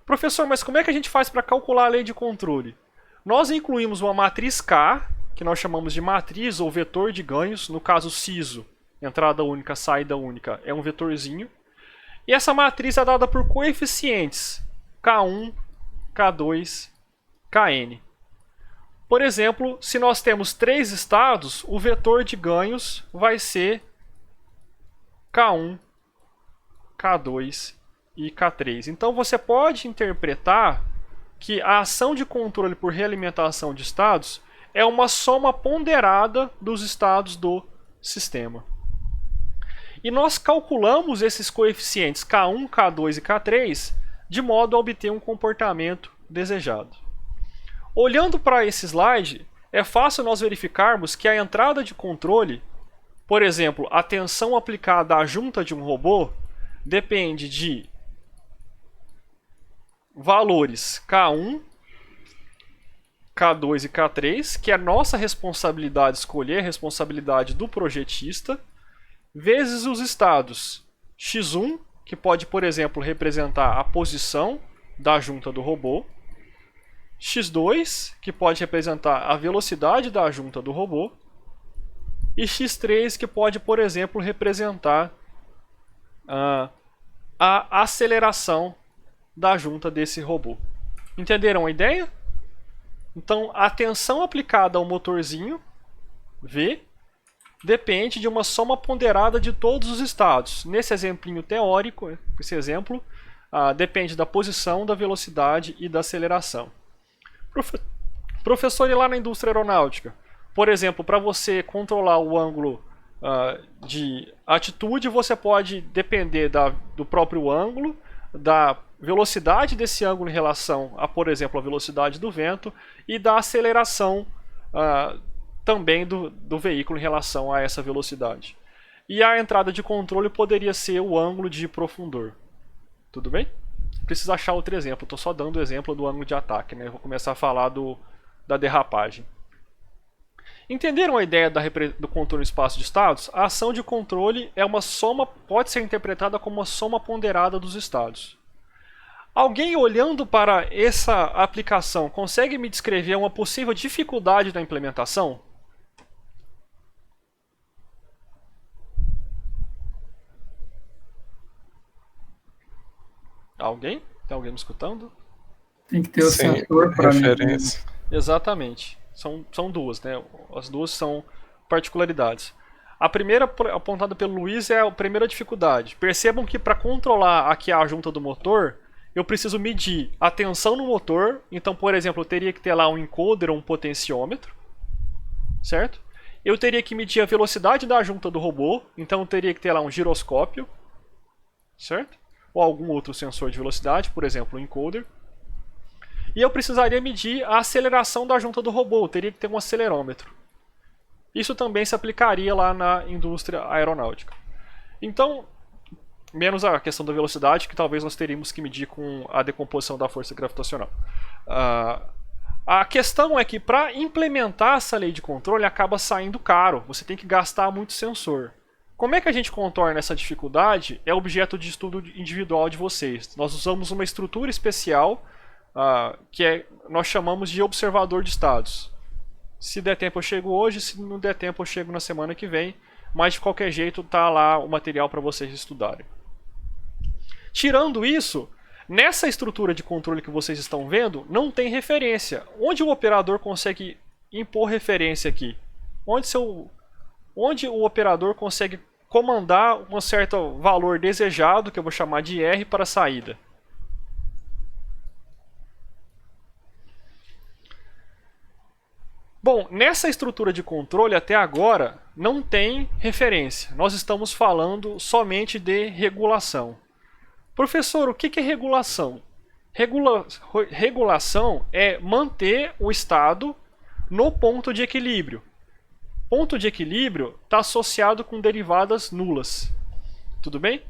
Professor, mas como é que a gente faz para calcular a lei de controle? Nós incluímos uma matriz K, que nós chamamos de matriz ou vetor de ganhos. No caso, SISO, entrada única, saída única, é um vetorzinho. E essa matriz é dada por coeficientes K1, K2, Kn. Por exemplo, se nós temos 3 estados, o vetor de ganhos vai ser K1, K2 e K3. Então você pode interpretar que a ação de controle por realimentação de estados é uma soma ponderada dos estados do sistema. E nós calculamos esses coeficientes K1, K2 e K3 de modo a obter um comportamento desejado. Olhando para esse slide, é fácil nós verificarmos que a entrada de controle, por exemplo, a tensão aplicada à junta de um robô, depende de valores K1, K2 e K3, que é nossa responsabilidade escolher, a responsabilidade do projetista, vezes os estados x1, que pode, por exemplo, representar a posição da junta do robô, x2, que pode representar a velocidade da junta do robô, e x3, que pode, por exemplo, representar a aceleração da junta desse robô. Entenderam a ideia? Então, a tensão aplicada ao motorzinho, V, depende de uma soma ponderada de todos os estados. Nesse exemplinho teórico, esse exemplo, depende da posição, da velocidade e da aceleração. Professor, e lá na indústria aeronáutica? Por exemplo, para você controlar o ângulo de atitude, você pode depender do próprio ângulo, da velocidade desse ângulo em relação a, por exemplo, a velocidade do vento e da aceleração também do veículo em relação a essa velocidade. E a entrada de controle poderia ser o ângulo de profundor. Tudo bem? Preciso achar outro exemplo, estou só dando o exemplo do ângulo de ataque, né? Eu vou começar a falar da derrapagem. Entenderam a ideia do controle no espaço de estados? A ação de controle é uma soma, pode ser interpretada como uma soma ponderada dos estados. Alguém olhando para essa aplicação consegue me descrever uma possível dificuldade da implementação? Alguém? Tem alguém me escutando? Tem que ter o Sim, sensor para referência. Exatamente. São duas, né? As duas são particularidades. A primeira, apontada pelo Luiz, é a primeira dificuldade. Percebam que para controlar aqui a junta do motor, eu preciso medir a tensão no motor. Então, por exemplo, eu teria que ter lá um encoder ou um potenciômetro, certo? Eu teria que medir a velocidade da junta do robô, então eu teria que ter lá um giroscópio, certo? Ou algum outro sensor de velocidade, por exemplo, um encoder. E eu precisaria medir a aceleração da junta do robô, eu teria que ter um acelerômetro. Isso também se aplicaria lá na indústria aeronáutica. Então, menos a questão da velocidade, que talvez nós teríamos que medir com a decomposição da força gravitacional. A questão é que para implementar essa lei de controle acaba saindo caro, você tem que gastar muito sensor. Como é que a gente contorna essa dificuldade? É objeto de estudo individual de vocês. Nós usamos uma estrutura especial nós chamamos de observador de estados. Se der tempo eu chego hoje, se não der tempo eu chego na semana que vem, mas de qualquer jeito está lá o material para vocês estudarem. Tirando isso, nessa estrutura de controle que vocês estão vendo, não tem referência. Onde o operador consegue impor referência aqui? Onde o operador consegue comandar um certo valor desejado, que eu vou chamar de R, para a saída? Bom, nessa estrutura de controle até agora não tem referência. Nós estamos falando somente de regulação. Professor, o que é regulação? Regulação é manter o estado no ponto de equilíbrio. Ponto de equilíbrio está associado com derivadas nulas. Tudo bem?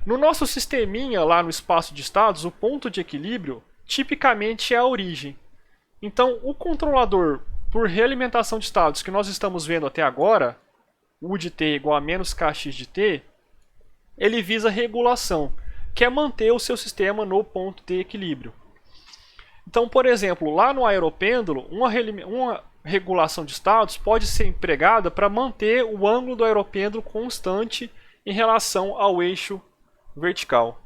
No nosso sisteminha lá no espaço de estados, o ponto de equilíbrio tipicamente é a origem. Então, o controlador por realimentação de estados que nós estamos vendo até agora, U de t igual a menos kx de t, ele visa regulação, que é manter o seu sistema no ponto de equilíbrio. Então, por exemplo, lá no aeropêndulo, uma regulação de estados pode ser empregada para manter o ângulo do aeropêndulo constante em relação ao eixo vertical.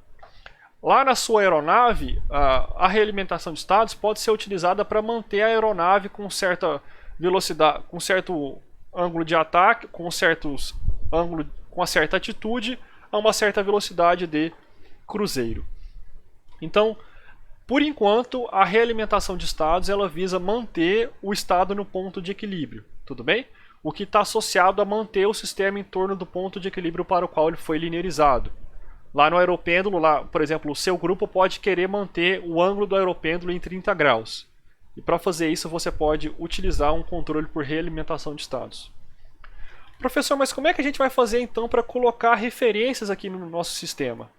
Lá na sua aeronave, a realimentação de estados pode ser utilizada para manter a aeronave com certa velocidade, com certo ângulo de ataque, com uma certa altitude, a uma certa velocidade de cruzeiro. Então, por enquanto, a realimentação de estados ela visa manter o estado no ponto de equilíbrio, tudo bem? O que está associado a manter o sistema em torno do ponto de equilíbrio para o qual ele foi linearizado. Lá no aeropêndulo, por exemplo, o seu grupo pode querer manter o ângulo do aeropêndulo em 30 graus. E para fazer isso você pode utilizar um controle por realimentação de estados. Professor, mas como é que a gente vai fazer então para colocar referências aqui no nosso sistema?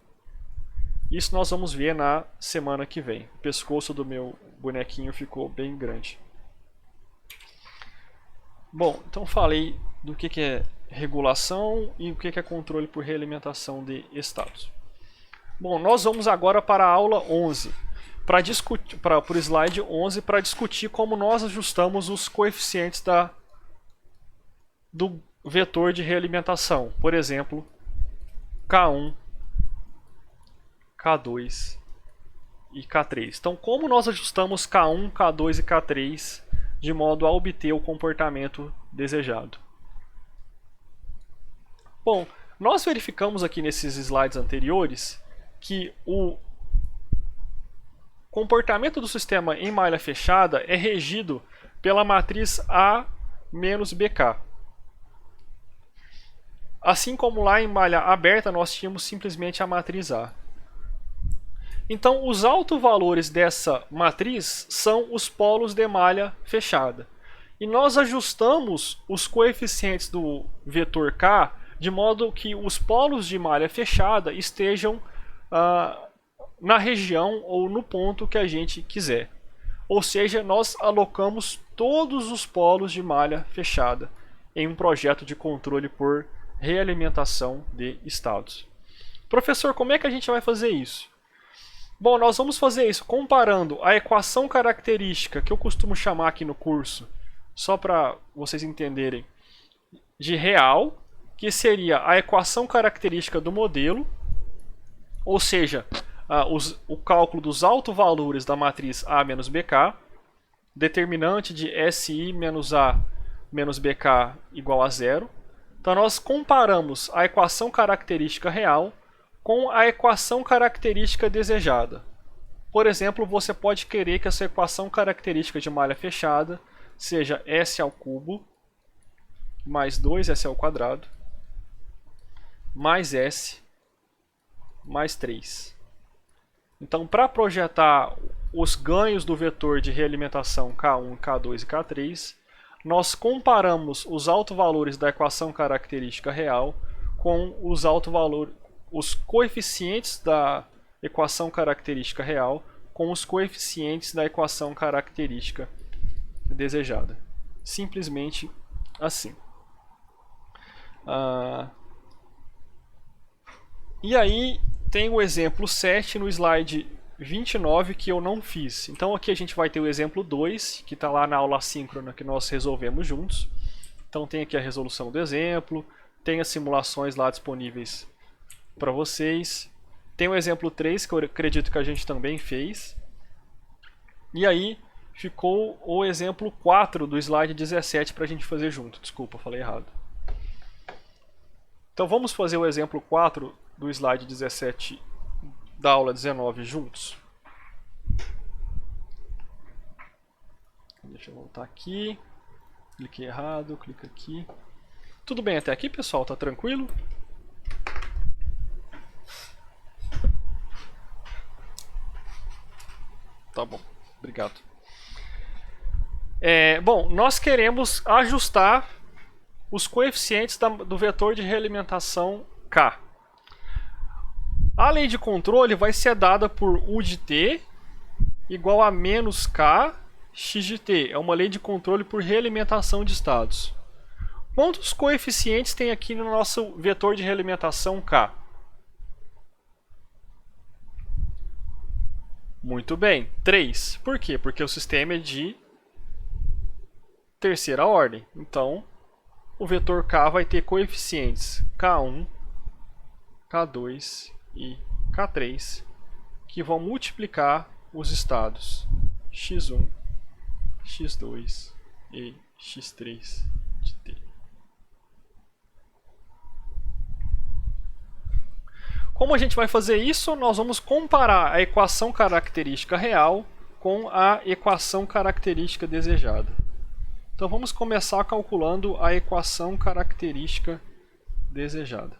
Isso nós vamos ver na semana que vem. O pescoço do meu bonequinho ficou bem grande. Bom, então falei do que é regulação e o que é controle por realimentação de estados. Bom, nós vamos agora para a aula 11, para o slide 11, para discutir como nós ajustamos os coeficientes do vetor de realimentação. Por exemplo, K1, K2 e K3. Então, como nós ajustamos K1, K2 e K3 de modo a obter o comportamento desejado? Bom, nós verificamos aqui nesses slides anteriores que o comportamento do sistema em malha fechada é regido pela matriz A menos BK. Assim como lá em malha aberta nós tínhamos simplesmente a matriz A. Então, os autovalores dessa matriz são os polos de malha fechada. E nós ajustamos os coeficientes do vetor K de modo que os polos de malha fechada estejam na região ou no ponto que a gente quiser. Ou seja, nós alocamos todos os polos de malha fechada em um projeto de controle por realimentação de estados. Professor, como é que a gente vai fazer isso? Bom, nós vamos fazer isso comparando a equação característica, que eu costumo chamar aqui no curso, só para vocês entenderem, de real, que seria a equação característica do modelo, ou seja, o cálculo dos autovalores da matriz A menos BK, determinante de SI menos A menos BK igual a zero. Então nós comparamos a equação característica real com a equação característica desejada. Por exemplo, você pode querer que essa equação característica de malha fechada seja S ao cubo mais 2S ao quadrado mais S mais 3. Então, para projetar os ganhos do vetor de realimentação K1, K2 e K3, nós comparamos os autovalores da equação característica real com os coeficientes da equação característica real com os coeficientes da equação característica desejada. Simplesmente assim. E aí tem o exemplo 7 no slide 29 que eu não fiz. Então aqui a gente vai ter o exemplo 2, que está lá na aula assíncrona que nós resolvemos juntos. Então tem aqui a resolução do exemplo, tem as simulações lá disponíveis para vocês. Tem o exemplo 3, que eu acredito que a gente também fez. E aí ficou o exemplo 4 do slide 17 para a gente fazer junto. Desculpa, falei errado. Então vamos fazer o exemplo 4 do slide 17 da aula 19 juntos. Deixa eu voltar aqui. Cliquei errado, clica aqui. Tudo bem até aqui, pessoal? Tá tranquilo? Tá bom, obrigado. Bom, nós queremos ajustar os coeficientes do vetor de realimentação K. A lei de controle vai ser dada por U de t igual a menos K x de t. É uma lei de controle por realimentação de estados. Quantos coeficientes tem aqui no nosso vetor de realimentação K? Muito bem, 3. Por quê? Porque o sistema é de terceira ordem. Então, o vetor K vai ter coeficientes K1, K2 e K3 que vão multiplicar os estados x1, x2 e x3 de t. Como a gente vai fazer isso? Nós vamos comparar a equação característica real com a equação característica desejada. Então vamos começar calculando a equação característica desejada.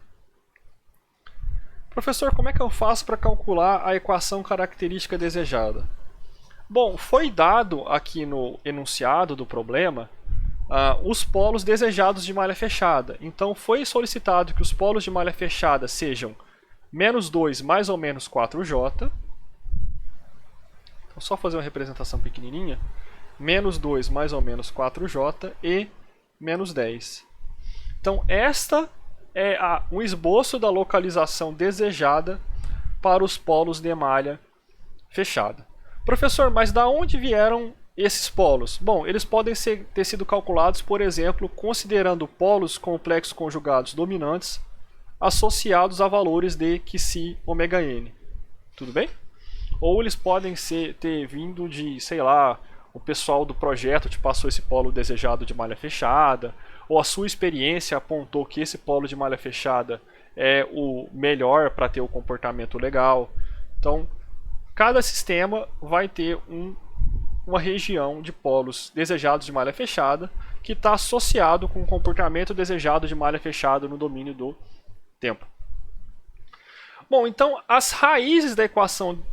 Professor, como é que eu faço para calcular a equação característica desejada? Bom, foi dado aqui no enunciado do problema os polos desejados de malha fechada. Então foi solicitado que os polos de malha fechada sejam menos 2 mais ou menos 4J. Então, só fazer uma representação pequenininha. Menos 2 mais ou menos 4J e menos 10. Então esta é um esboço da localização desejada para os polos de malha fechada. Professor, mas da onde vieram esses polos? Bom, eles podem ter sido calculados, por exemplo, considerando polos complexos conjugados dominantes associados a valores de Xi ômega n. Tudo bem? Ou eles podem ter vindo de, sei lá, o pessoal do projeto te passou esse polo desejado de malha fechada, ou a sua experiência apontou que esse polo de malha fechada é o melhor para ter o comportamento legal. Então, cada sistema vai ter uma região de polos desejados de malha fechada que está associado com o comportamento desejado de malha fechada no domínio do tempo. Bom, então as raízes da equação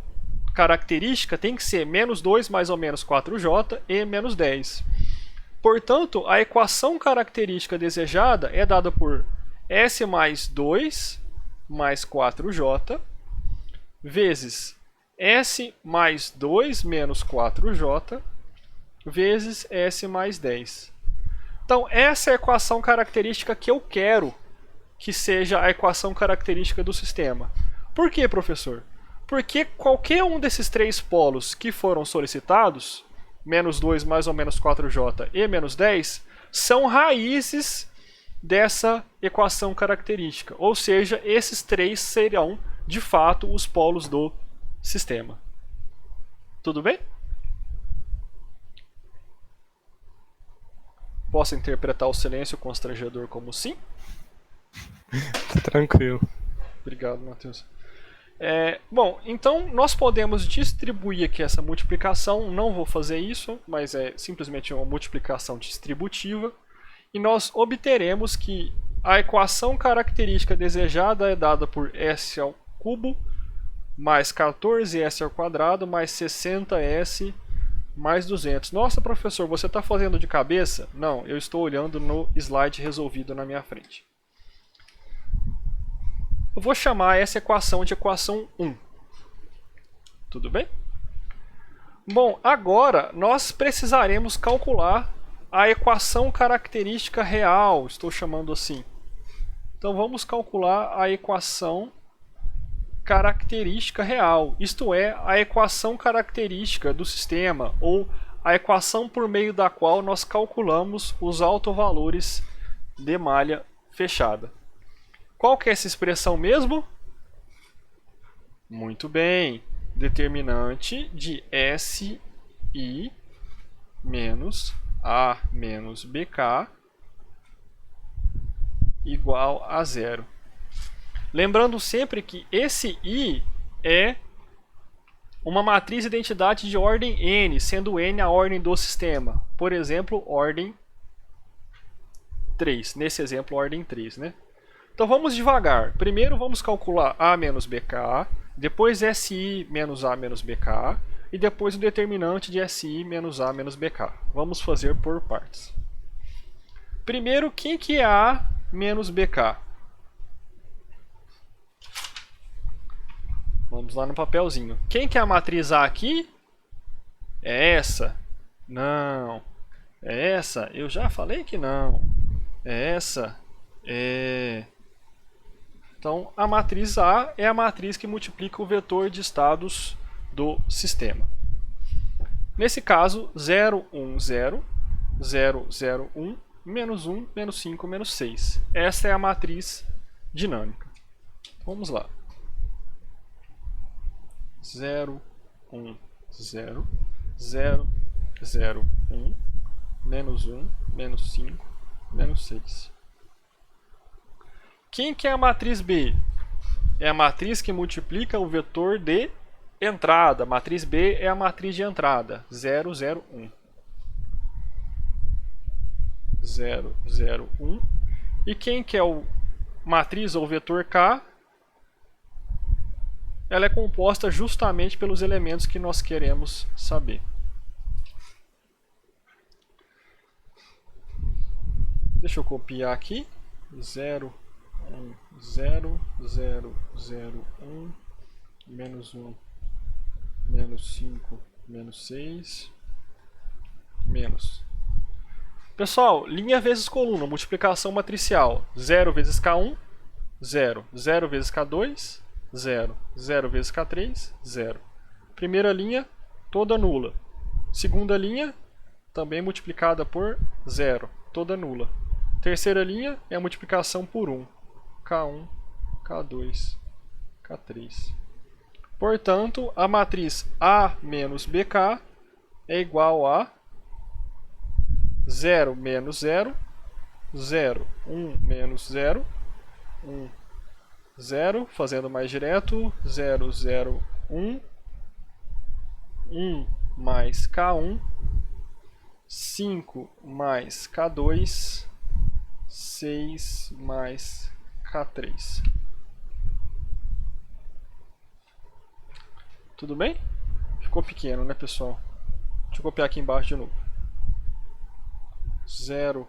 característica tem que ser menos 2 mais ou menos 4j e menos 10. Portanto, a equação característica desejada é dada por S mais 2 mais 4j vezes S mais 2 menos 4j vezes S mais 10. Então, essa é a equação característica que eu quero que seja a equação característica do sistema. Por quê, professor? Porque qualquer um desses três polos que foram solicitados, menos 2 mais ou menos 4j e menos 10, são raízes dessa equação característica. Ou seja, esses três serão, de fato, os polos do sistema. Tudo bem? Posso interpretar o silêncio constrangedor como sim? Tá tranquilo. Obrigado, Matheus. Bom, então nós podemos distribuir aqui essa multiplicação. Não vou fazer isso, mas é simplesmente uma multiplicação distributiva. E nós obteremos que a equação característica desejada é dada por s ao cubo mais 14s ao quadrado mais 60s mais 200. Nossa, professor, você está fazendo de cabeça? Não, eu estou olhando no slide resolvido na minha frente. Eu vou chamar essa equação de equação 1. Tudo bem? Bom, agora nós precisaremos calcular a equação característica real, estou chamando assim. Então vamos calcular a equação característica real, isto é, a equação característica do sistema, ou a equação por meio da qual nós calculamos os autovalores de malha fechada. Qual que é essa expressão mesmo? Muito bem, determinante de SI menos A menos BK igual a zero. Lembrando sempre que esse I é uma matriz de identidade de ordem N, sendo N a ordem do sistema. Por exemplo, ordem 3. Nesse exemplo, ordem 3, né? Então vamos devagar. Primeiro vamos calcular A menos BK, depois SI menos A menos BK, e depois o determinante de SI menos A menos BK. Vamos fazer por partes. Primeiro, quem que é A menos BK? Vamos lá no papelzinho. Quem que é a matriz A aqui? É essa? Não. É essa? Eu já falei que não. É essa? É... Então, a matriz A é a matriz que multiplica o vetor de estados do sistema. Nesse caso, 0, 1, 0, 0, 0, 1, menos 1, menos 5, menos 6. Essa é a matriz dinâmica. Vamos lá. 0, 1, 0, 0, 0, 1, menos 1, menos 5, menos 6. Quem que é a matriz B? É a matriz que multiplica o vetor de entrada. A matriz B é a matriz de entrada. 0, 0, 1. 0, 0, 1. E quem que é o matriz ou vetor K? Ela é composta justamente pelos elementos que nós queremos saber. Deixa eu copiar aqui. 0, 1, 0, 0, 0, 1, menos 1, menos 5, menos 6, menos. Pessoal, linha vezes coluna, multiplicação matricial. 0 vezes K1, 0. 0 vezes K2, 0. 0 vezes K3, 0. Primeira linha, toda nula. Segunda linha, também multiplicada por 0, toda nula. Terceira linha é a multiplicação por 1. K1, K2, K3. Portanto, a matriz A menos BK é igual a 0 menos 0, 0, 1 menos 0, 1, 0, fazendo mais direto, 0, 0, 1, 1 mais K1, 5 mais K2, 6 mais K3. Tudo bem? ficou pequeno, né, pessoal? Deixa eu copiar aqui embaixo de novo. 0,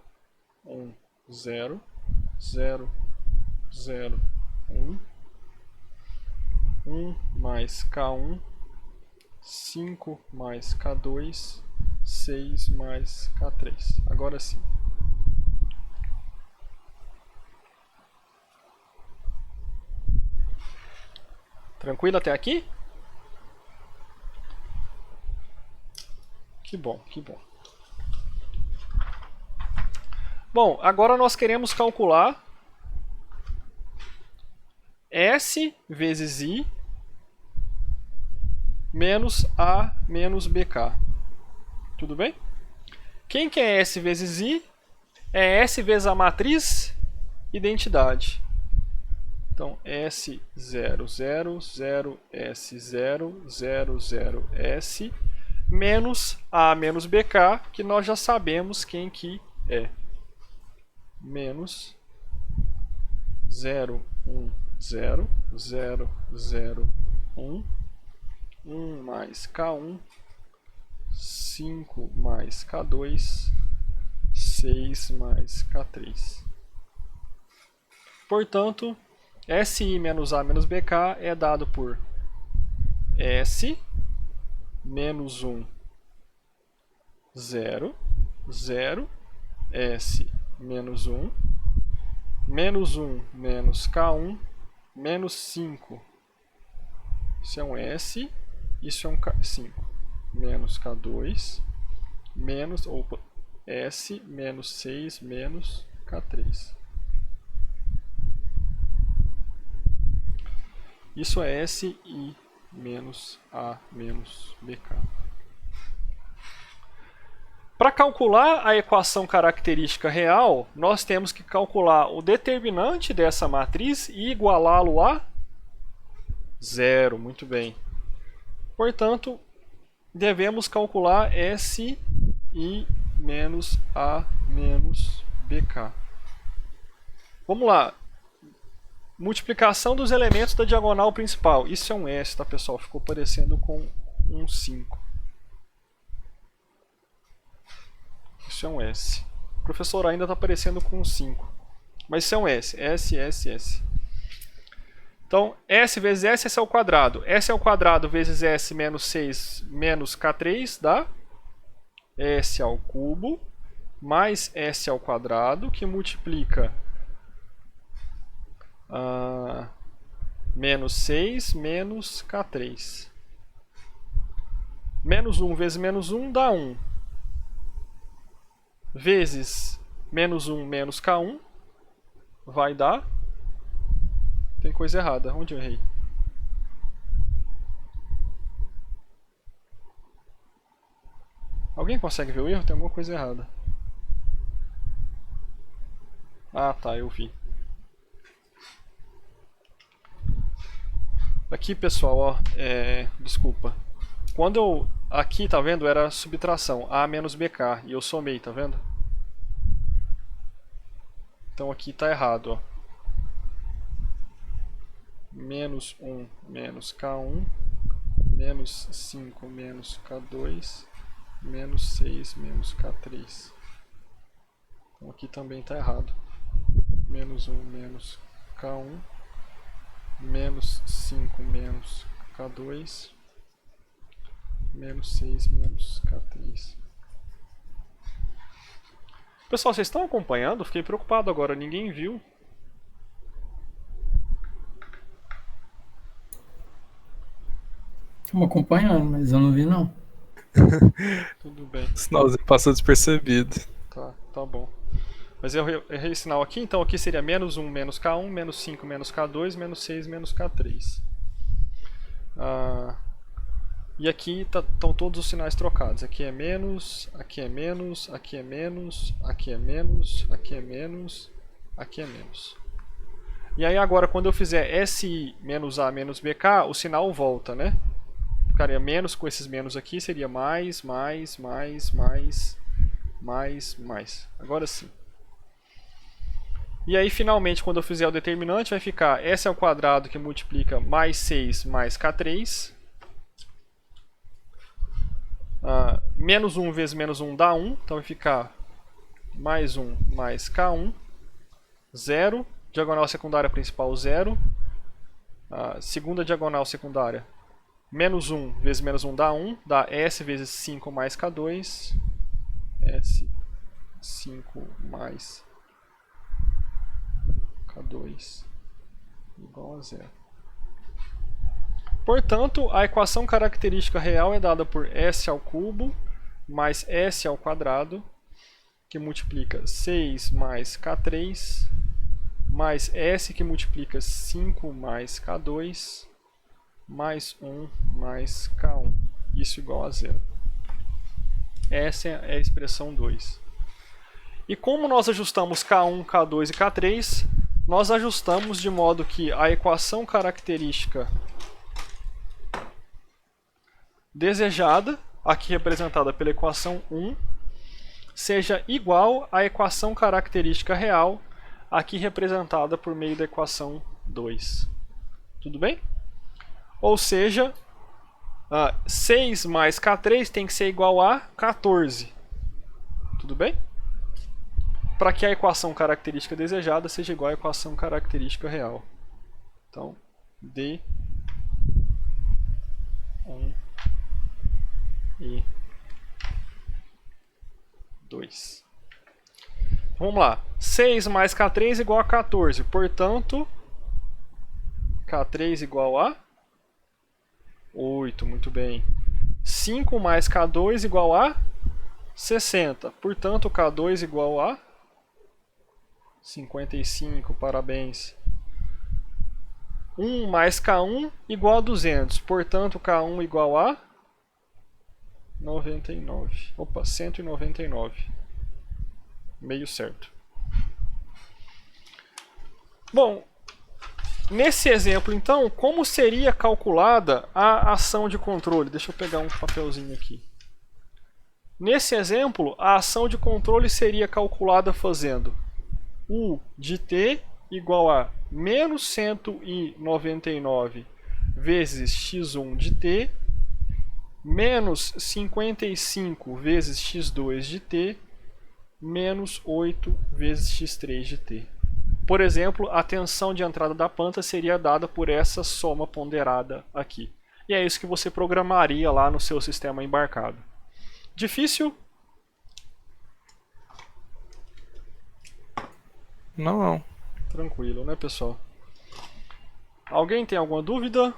1, 0, 0, 0, 1, 1 mais K1, 5 mais K2, 6 mais K3. Agora sim. Tranquilo até aqui? Que bom, que bom. Bom, agora nós queremos calcular S vezes I menos A menos BK. Tudo bem? Quem que é S vezes I? É S vezes a matriz identidade. Então, S0, 0, 0, S0, 0, 0, S, menos A menos BK, que nós já sabemos quem que é. Menos 0, 1, 0, 0, 0, 1, 1 mais K1, 5 mais K2, 6 mais K3. Portanto, SI menos A menos BK é dado por S menos 1, 0, 0, S menos 1, menos 1 menos K1, menos 5. Isso é um S, isso é um K5. Menos K2, menos, opa, S menos 6 menos K3. Isso é SI menos A menos BK. Para calcular a equação característica real, nós temos que calcular o determinante dessa matriz e igualá-lo a 0. Muito bem. Portanto, devemos calcular SI menos A menos BK. Vamos lá. Multiplicação dos elementos da diagonal principal. Isso é um S, tá, pessoal? Ficou parecendo com um 5. Isso é um S. O professor ainda está parecendo com um 5. Mas isso é um S. S, S, S. Então, S vezes S, S ao quadrado. S ao quadrado vezes S menos 6 menos K3 dá S ao cubo mais S ao quadrado, que multiplica menos 6 menos K3. Menos 1 vezes menos 1 dá 1. Vezes menos 1 menos K1 vai dar... Tem coisa errada. Onde eu errei? Alguém consegue ver o erro? Tem alguma coisa errada. Ah, tá, eu vi. Aqui, pessoal, ó, desculpa. Quando eu... Aqui, tá vendo? Era subtração. A menos BK. E eu somei, tá vendo? Então aqui tá errado, ó. Menos 1 menos K1. Menos 5 menos K2. Menos 6 menos K3. Então aqui também tá errado. Menos 1 menos K1. Menos 5 menos K2, menos 6 menos K3. Pessoal, vocês estão acompanhando? Fiquei preocupado agora, ninguém viu. Estamos acompanhando, mas eu não vi não. Tudo bem. O sinalzinho passou despercebido. Tá bom. Mas eu errei o sinal aqui, então aqui seria menos 1 menos K1, menos 5 menos K2, menos 6 menos K3. E aqui estão todos os sinais trocados. Aqui é menos, aqui é menos, aqui é menos, aqui é menos, aqui é menos, aqui é menos. E aí agora quando eu fizer SI menos A menos BK, o sinal volta, né? Ficaria menos com esses menos aqui, seria mais, mais, mais, mais, mais, mais. Agora sim. E aí, finalmente, quando eu fizer o determinante, vai ficar S ao quadrado, que multiplica mais 6 mais K3. Menos 1 vezes menos 1 dá 1, então vai ficar mais 1 mais K1, 0, diagonal secundária principal 0, segunda diagonal secundária, menos 1 vezes menos 1 dá 1, dá S vezes 5 mais K2, S5 mais K2 igual a 0. Portanto, a equação característica real é dada por S ao cubo mais S ao quadrado, que multiplica 6 mais K3, mais S que multiplica 5 mais K2, mais 1 mais K1. Isso igual a 0. Essa é a expressão 2. E como nós ajustamos K1, K2 e K3, nós ajustamos de modo que a equação característica desejada, aqui representada pela equação 1, seja igual à equação característica real, aqui representada por meio da equação 2. Tudo bem? Ou seja, 6 mais K3 tem que ser igual a 14. Tudo bem? Para que a equação característica desejada seja igual à equação característica real. Então, D1 e 2. Vamos lá. 6 mais K3 igual a 14. Portanto, K3 igual a 8. Muito bem. 5 mais K2 igual a 60. Portanto, K2 igual a 55. Parabéns. 1 mais K1 igual a 200. Portanto, K1 igual a 99. Opa, 199. Meio certo. Bom, nesse exemplo, então, como seria calculada a ação de controle? Deixa eu pegar um papelzinho aqui. Nesse exemplo, a ação de controle seria calculada fazendo U de t igual a menos 199 vezes x1 de t menos 55 vezes x2 de t menos 8 vezes x3 de t. Por exemplo, a tensão de entrada da planta seria dada por essa soma ponderada aqui. E é isso que você programaria lá no seu sistema embarcado. Difícil? Não. Tranquilo, né, pessoal? Alguém tem alguma dúvida?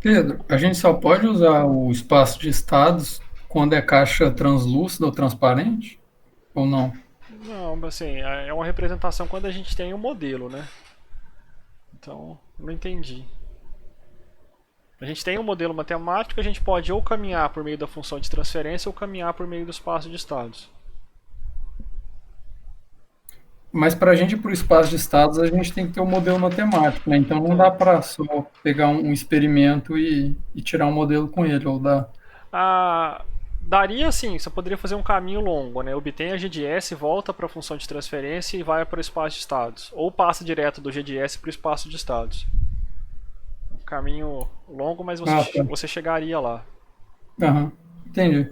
Pedro, a gente só pode usar o espaço de estados quando é caixa translúcida ou transparente? Ou não? Não, assim, é uma representação quando a gente tem um modelo, né? Então, não entendi. A gente tem um modelo matemático, a gente pode ou caminhar por meio da função de transferência ou caminhar por meio do espaço de estados. Mas para a gente ir para o espaço de estados, a gente tem que ter um modelo matemático, né? Então não dá para só pegar um experimento e tirar um modelo com ele, ou dá? Daria sim, você poderia fazer um caminho longo, né? Obtém a GDS, volta para a função de transferência e vai para o espaço de estados. Ou passa direto do GDS para o espaço de estados. Um caminho longo, mas você chegaria lá. Aham, entendi.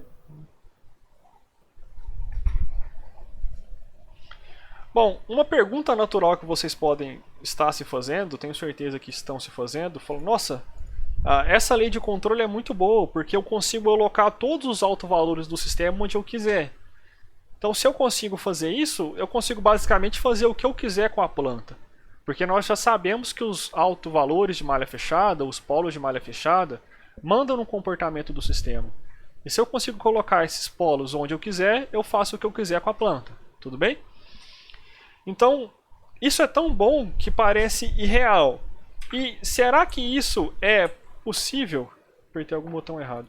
Bom, uma pergunta natural que vocês podem estar se fazendo, tenho certeza que estão se fazendo, falam, nossa, essa lei de controle é muito boa, porque eu consigo alocar todos os autovalores do sistema onde eu quiser. Então, se eu consigo fazer isso, eu consigo basicamente fazer o que eu quiser com a planta. Porque nós já sabemos que os autovalores de malha fechada, os polos de malha fechada, mandam no comportamento do sistema. E se eu consigo colocar esses polos onde eu quiser, eu faço o que eu quiser com a planta. Tudo bem? Então, isso é tão bom que parece irreal. E será que isso é possível? Apertei algum botão errado.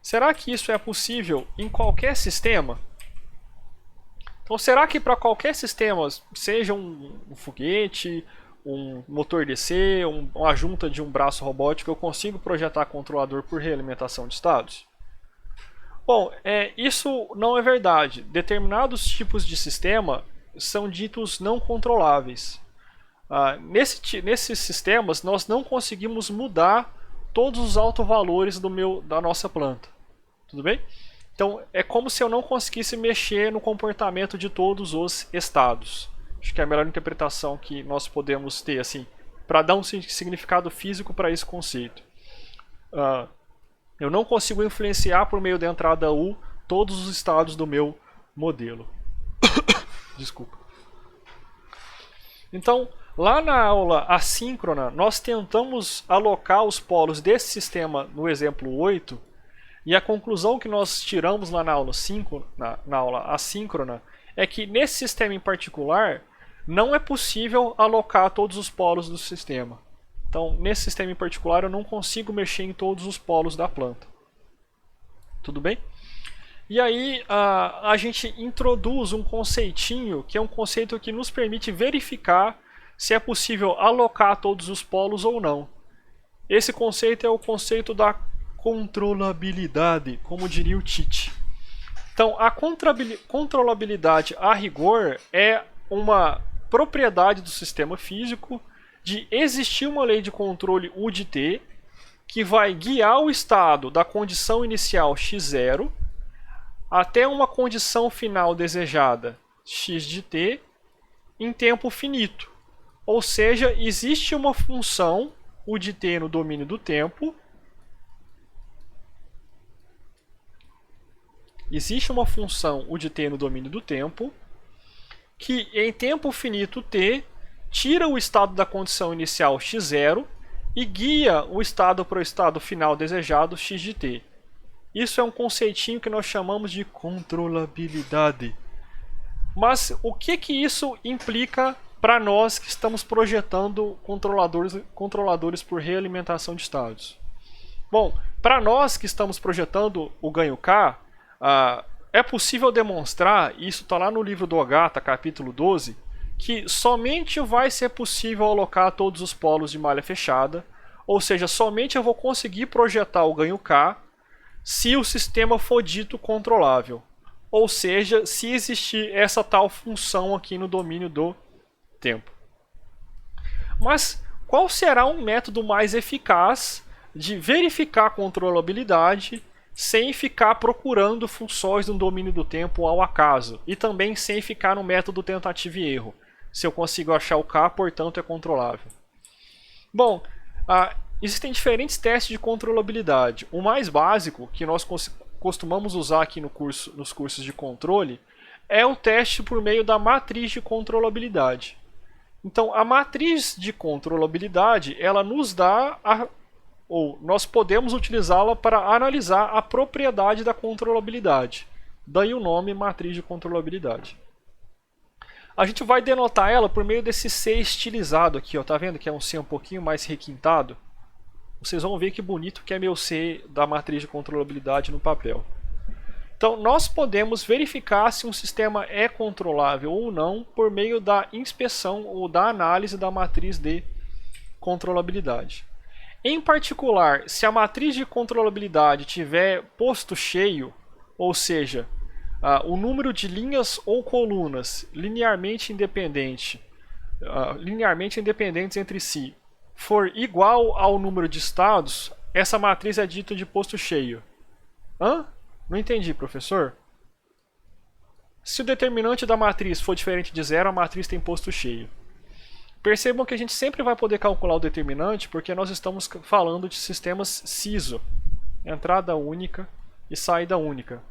Será que isso é possível em qualquer sistema? Então, será que para qualquer sistema, seja um foguete, um motor DC, uma junta de um braço robótico, eu consigo projetar controlador por realimentação de estados? Bom, isso não é verdade. Determinados tipos de sistema são ditos não controláveis. Nesses sistemas nós não conseguimos mudar todos os autovalores da nossa planta. Tudo bem? Então é como se eu não conseguisse mexer no comportamento de todos os estados. Acho que é a melhor interpretação que nós podemos ter, assim, para dar um significado físico para esse conceito. Eu não consigo influenciar por meio da entrada U todos os estados do meu modelo. Desculpa. Então, lá na aula assíncrona, nós tentamos alocar os polos desse sistema no exemplo 8, e a conclusão que nós tiramos lá na aula assíncrona é que nesse sistema em particular não é possível alocar todos os polos do sistema. Então, nesse sistema em particular, eu não consigo mexer em todos os polos da planta. Tudo bem? E aí a gente introduz um conceitinho, que é um conceito que nos permite verificar se é possível alocar todos os polos ou não. Esse conceito é o conceito da controlabilidade, como diria o Tite. Então, a controlabilidade a rigor é uma propriedade do sistema físico de existir uma lei de controle U de T que vai guiar o estado da condição inicial x0 até uma condição final desejada x de t em tempo finito. Ou seja, existe uma função U de t no domínio do tempo. Existe uma função U de t no domínio do tempo que em tempo finito t tira o estado da condição inicial x0 e guia o estado para o estado final desejado x de t. Isso é um conceitinho que nós chamamos de controlabilidade. Mas o que isso implica para nós que estamos projetando controladores por realimentação de estados? Bom, para nós que estamos projetando o ganho K, é possível demonstrar, isso está lá no livro do Ogata, capítulo 12, que somente vai ser possível alocar todos os polos de malha fechada, ou seja, somente eu vou conseguir projetar o ganho K se o sistema for dito controlável, ou seja, se existir essa tal função aqui no domínio do tempo. Mas qual será um método mais eficaz de verificar a controlabilidade sem ficar procurando funções no domínio do tempo ao acaso e também sem ficar no método tentativa e erro? Se eu consigo achar o K, portanto é controlável. Bom, existem diferentes testes de controlabilidade. O mais básico, que nós costumamos usar aqui nos cursos de controle, é o teste por meio da matriz de controlabilidade. Então, a matriz de controlabilidade, ela nos dá, ou nós podemos utilizá-la para analisar a propriedade da controlabilidade. Daí o nome matriz de controlabilidade. A gente vai denotar ela por meio desse C estilizado aqui, ó. Tá vendo que é um C um pouquinho mais requintado? Vocês vão ver que bonito que é meu C da matriz de controlabilidade no papel. Então, nós podemos verificar se um sistema é controlável ou não por meio da inspeção ou da análise da matriz de controlabilidade. Em particular, se a matriz de controlabilidade tiver posto cheio, ou seja, o número de linhas ou colunas linearmente independentes entre si for igual ao número de estados, essa matriz é dita de posto cheio. Não entendi, professor. Se o determinante da matriz for diferente de zero, a matriz tem posto cheio. Percebam que a gente sempre vai poder calcular o determinante porque nós estamos falando de sistemas CISO, entrada única e saída única.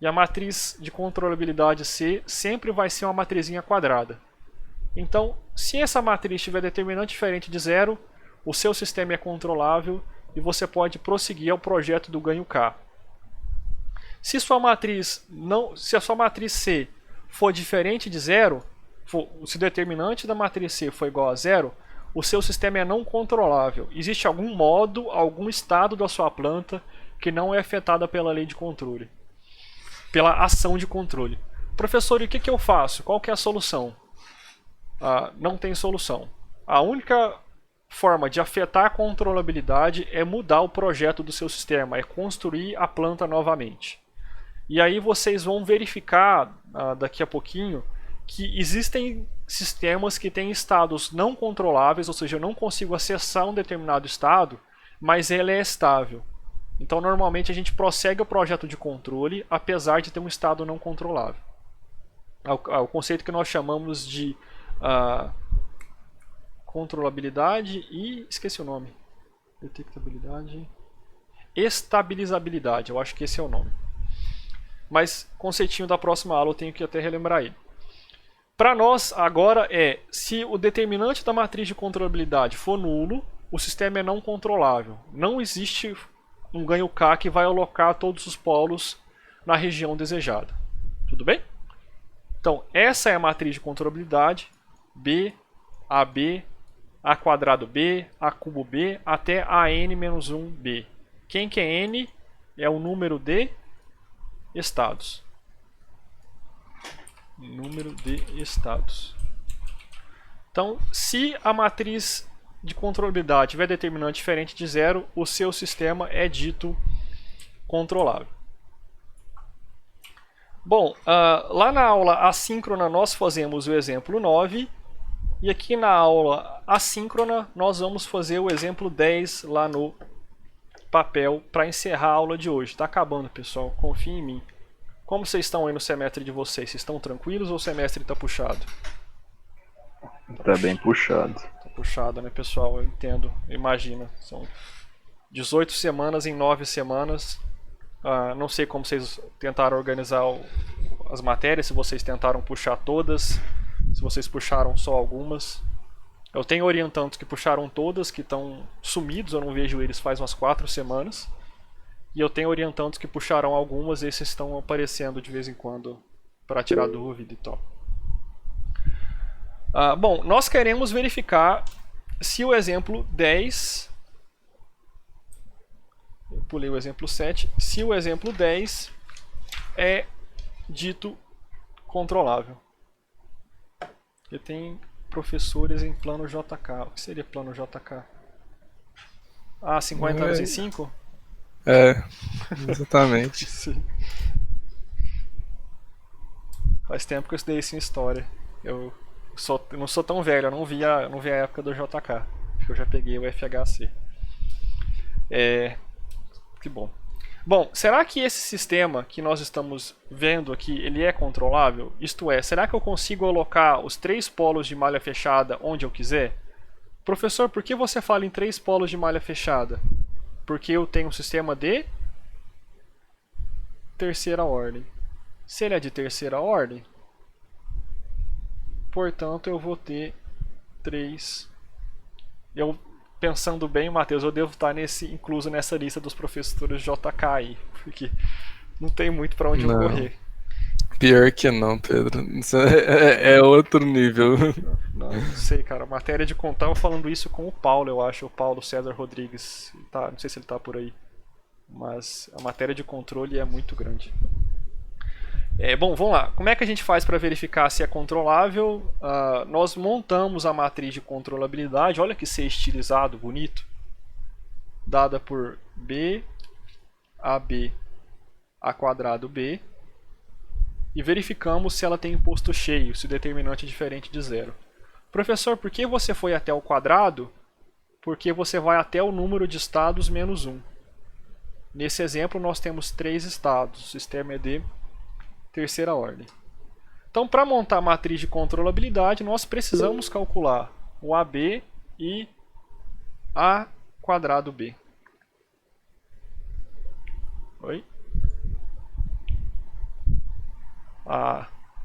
E a matriz de controlabilidade C sempre vai ser uma matrizinha quadrada. Então, se essa matriz tiver determinante diferente de zero, o seu sistema é controlável e você pode prosseguir ao projeto do ganho K. Se a sua matriz C for diferente de zero, se o determinante da matriz C for igual a zero, o seu sistema é não controlável. Existe algum modo, algum estado da sua planta que não é afetada pela lei de controle, pela ação de controle. Professor, e o que eu faço? Qual que é a solução? Não tem solução. A única forma de afetar a controlabilidade é mudar o projeto do seu sistema, é construir a planta novamente. E aí vocês vão verificar daqui a pouquinho que existem sistemas que têm estados não controláveis, ou seja, eu não consigo acessar um determinado estado, mas ele é estável. Então, normalmente, a gente prossegue o projeto de controle, apesar de ter um estado não controlável. É o conceito que nós chamamos de controlabilidade e... esqueci o nome. Detectabilidade... estabilizabilidade, eu acho que esse é o nome. Mas, conceitinho da próxima aula, eu tenho que até relembrar ele. Para nós, agora se o determinante da matriz de controlabilidade for nulo, o sistema é não controlável. Não existe um ganho K que vai alocar todos os polos na região desejada. Tudo bem? Então, essa é a matriz de controlabilidade, B, AB, A quadrado B, A cubo B, até AN-1B. Quem que é N? É o número de estados. Número de estados. Então, se a matriz de controlabilidade tiver determinante diferente de zero, o seu sistema é dito controlável. Bom, lá na aula assíncrona nós fazemos o exemplo 9 e aqui na aula assíncrona nós vamos fazer o exemplo 10 lá no papel para encerrar a aula de hoje. Está acabando, pessoal, confiem em mim. Como vocês estão aí no semestre de vocês? Vocês estão tranquilos ou o semestre está puxado? Tá bem puxado. Tá puxado, né, pessoal? Eu entendo, imagina. São 18 semanas em 9 semanas. Não sei como vocês tentaram organizar as matérias, se vocês tentaram puxar todas, se vocês puxaram só algumas. Eu tenho orientandos que puxaram todas, que estão sumidos, eu não vejo eles faz umas 4 semanas. E eu tenho orientandos que puxaram algumas, esses estão aparecendo de vez em quando para tirar dúvida e tal. Bom, nós queremos verificar se o exemplo 10... Eu pulei o exemplo 7. Se o exemplo 10 é dito controlável. Porque tem professores em plano JK. O que seria plano JK? 50 anos em 5? Exatamente. Sim. Faz tempo que eu estudei isso em história. Eu não sou tão velho, eu não vi a época do JK. Acho que eu já peguei o FHC. Que bom. Bom, será que esse sistema que nós estamos vendo aqui, ele é controlável? Isto é, será que eu consigo alocar os 3 polos de malha fechada onde eu quiser? Professor, por que você fala em 3 polos de malha fechada? Porque eu tenho um sistema de terceira ordem. Se ele é de terceira ordem, portanto eu vou ter 3. Pensando bem, Matheus, eu devo estar incluso nessa lista dos professores JK aí, porque não tem muito para onde eu correr. Pior que não, Pedro. Isso é outro nível. Não sei, cara. Matéria de contar, eu falando isso com o Paulo, eu acho. O Paulo César Rodrigues. Não sei se ele tá por aí. Mas a matéria de controle é muito grande. Bom, vamos lá. Como é que a gente faz para verificar se é controlável? Nós montamos a matriz de controlabilidade. Olha que ser estilizado, bonito. Dada por B, AB, A quadrado B. E verificamos se ela tem imposto cheio, se o determinante é diferente de zero. Professor, por que você foi até o quadrado? Porque você vai até o número de estados menos 1. Nesse exemplo, nós temos 3 estados. O sistema é de terceira ordem. Então, para montar a matriz de controlabilidade, nós precisamos calcular o AB e A quadrado B. Oi?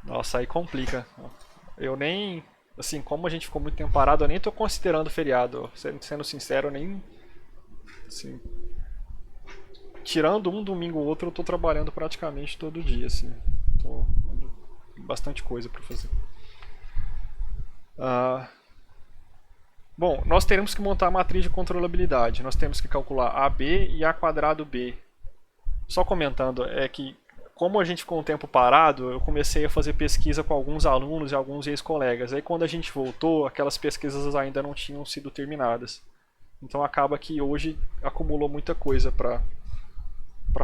Nossa, aí complica. Eu nem... Assim, como a gente ficou muito tempo parado, eu nem estou considerando feriado. Sendo sincero, eu nem... Assim, tirando um domingo ou outro, eu estou trabalhando praticamente todo dia, assim. Bastante coisa para fazer. Bom, nós teremos que montar a matriz de controlabilidade. Nós temos que calcular AB e A quadrado B. Só comentando, que como a gente ficou um tempo parado, eu comecei a fazer pesquisa com alguns alunos e alguns ex-colegas. Aí quando a gente voltou, aquelas pesquisas ainda não tinham sido terminadas. Então acaba que hoje acumulou muita coisa para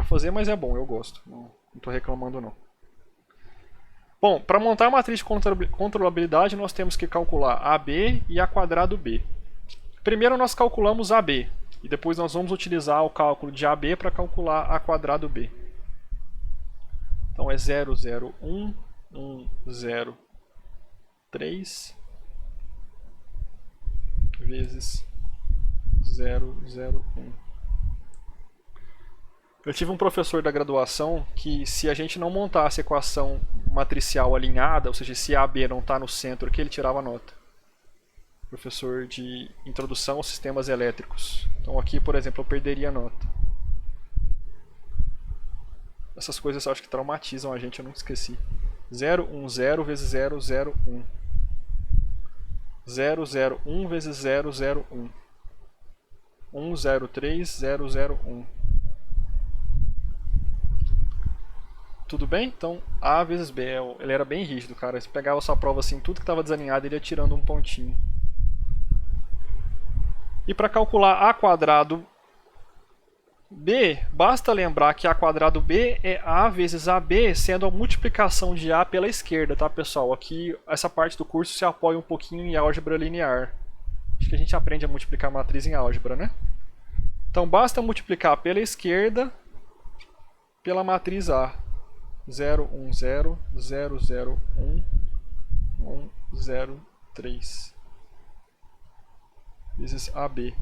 fazer, mas é bom, eu gosto. Não estou reclamando não. Bom, para montar a matriz de controlabilidade, nós temos que calcular AB e A quadrado B. Primeiro nós calculamos AB, e depois nós vamos utilizar o cálculo de AB para calcular A quadrado B. Então é 0, 0, 1, 1, 0, 3 vezes 0, 0, 1. Eu tive um professor da graduação que, se a gente não montasse a equação matricial alinhada, ou seja, se AB não está no centro aqui, ele tirava nota. Professor de introdução aos sistemas elétricos. Então aqui, por exemplo, eu perderia nota. Essas coisas eu acho que traumatizam a gente, eu nunca esqueci. 0, 1, 0 vezes 0, 0, 1. 0, 0, 1 vezes 0, 0, 1. 1, 0, 3, 0, 0, 1. Tudo bem? Então, A vezes B. Ele era bem rígido, cara. Você pegava sua prova assim, tudo que estava desalinhado, ele ia tirando um pontinho. E para calcular A quadrado B, basta lembrar que A quadrado B é A vezes AB, sendo a multiplicação de A pela esquerda, tá, pessoal? Aqui, essa parte do curso se apoia um pouquinho em álgebra linear. Acho que a gente aprende a multiplicar matriz em álgebra, né? Então, basta multiplicar pela esquerda pela matriz A. 0, 1, 0, 0, 0, 1, 1, 0, 3 vezes AB.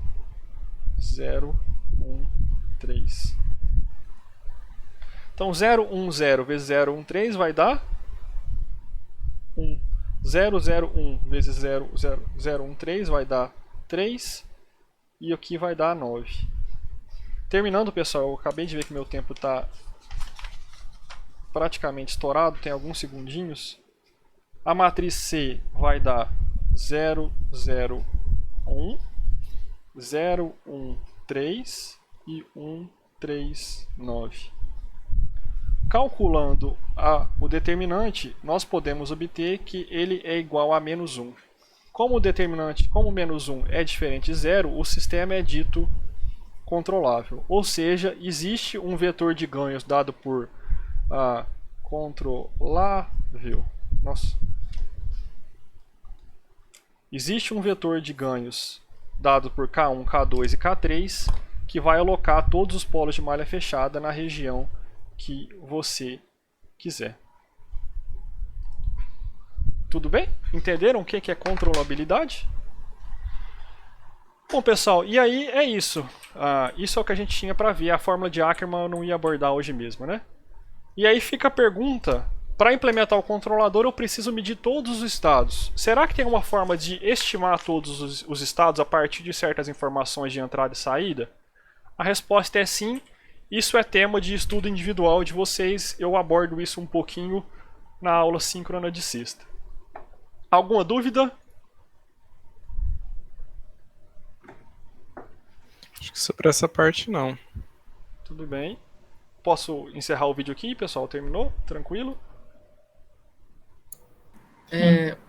0, 1, 3. Então 0, 1, 0 vezes 0, 1, 3 vai dar 1. 0, 0, 1 vezes 0, 0, 0, 1, 3 vai dar 3. E aqui vai dar 9. Terminando, pessoal, eu acabei de ver que meu tempo está praticamente estourado, tem alguns segundinhos. A matriz C vai dar 0, 0, 1, 0, 1, 3 e 1, 3, 9. Calculando o determinante, nós podemos obter que ele é igual a menos 1. Como o determinante, como menos 1 é diferente de 0, o sistema é dito controlável. Ou seja, existe um vetor de ganhos dado por controlável. Nossa. Existe um vetor de ganhos dado por K1, K2 e K3 que vai alocar todos os polos de malha fechada na região que você quiser. Tudo bem? Entenderam o que é controlabilidade? Bom, pessoal, e aí é isso. Isso é o que a gente tinha para ver. A fórmula de Ackermann eu não ia abordar hoje mesmo, né? E aí fica a pergunta, para implementar o controlador eu preciso medir todos os estados. Será que tem uma forma de estimar todos os estados a partir de certas informações de entrada e saída? A resposta é sim. Isso é tema de estudo individual de vocês. Eu abordo isso um pouquinho na aula síncrona de sexta. Alguma dúvida? Acho que sobre essa parte não. Tudo bem. Posso encerrar o vídeo aqui, pessoal? Terminou? Tranquilo?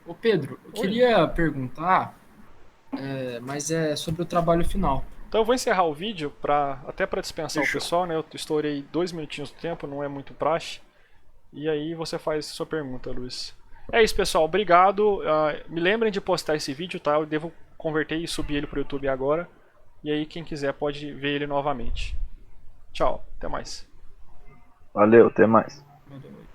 Ô Pedro, eu queria perguntar, mas é sobre o trabalho final. Então eu vou encerrar o vídeo, até para dispensar o pessoal, né? Eu estourei 2 minutinhos do tempo, não é muito praxe. E aí você faz sua pergunta, Luiz. É isso, pessoal. Obrigado. Me lembrem de postar esse vídeo, tá? Eu devo converter e subir ele para o YouTube agora. E aí quem quiser pode ver ele novamente. Tchau, até mais. Valeu, até mais. Valeu.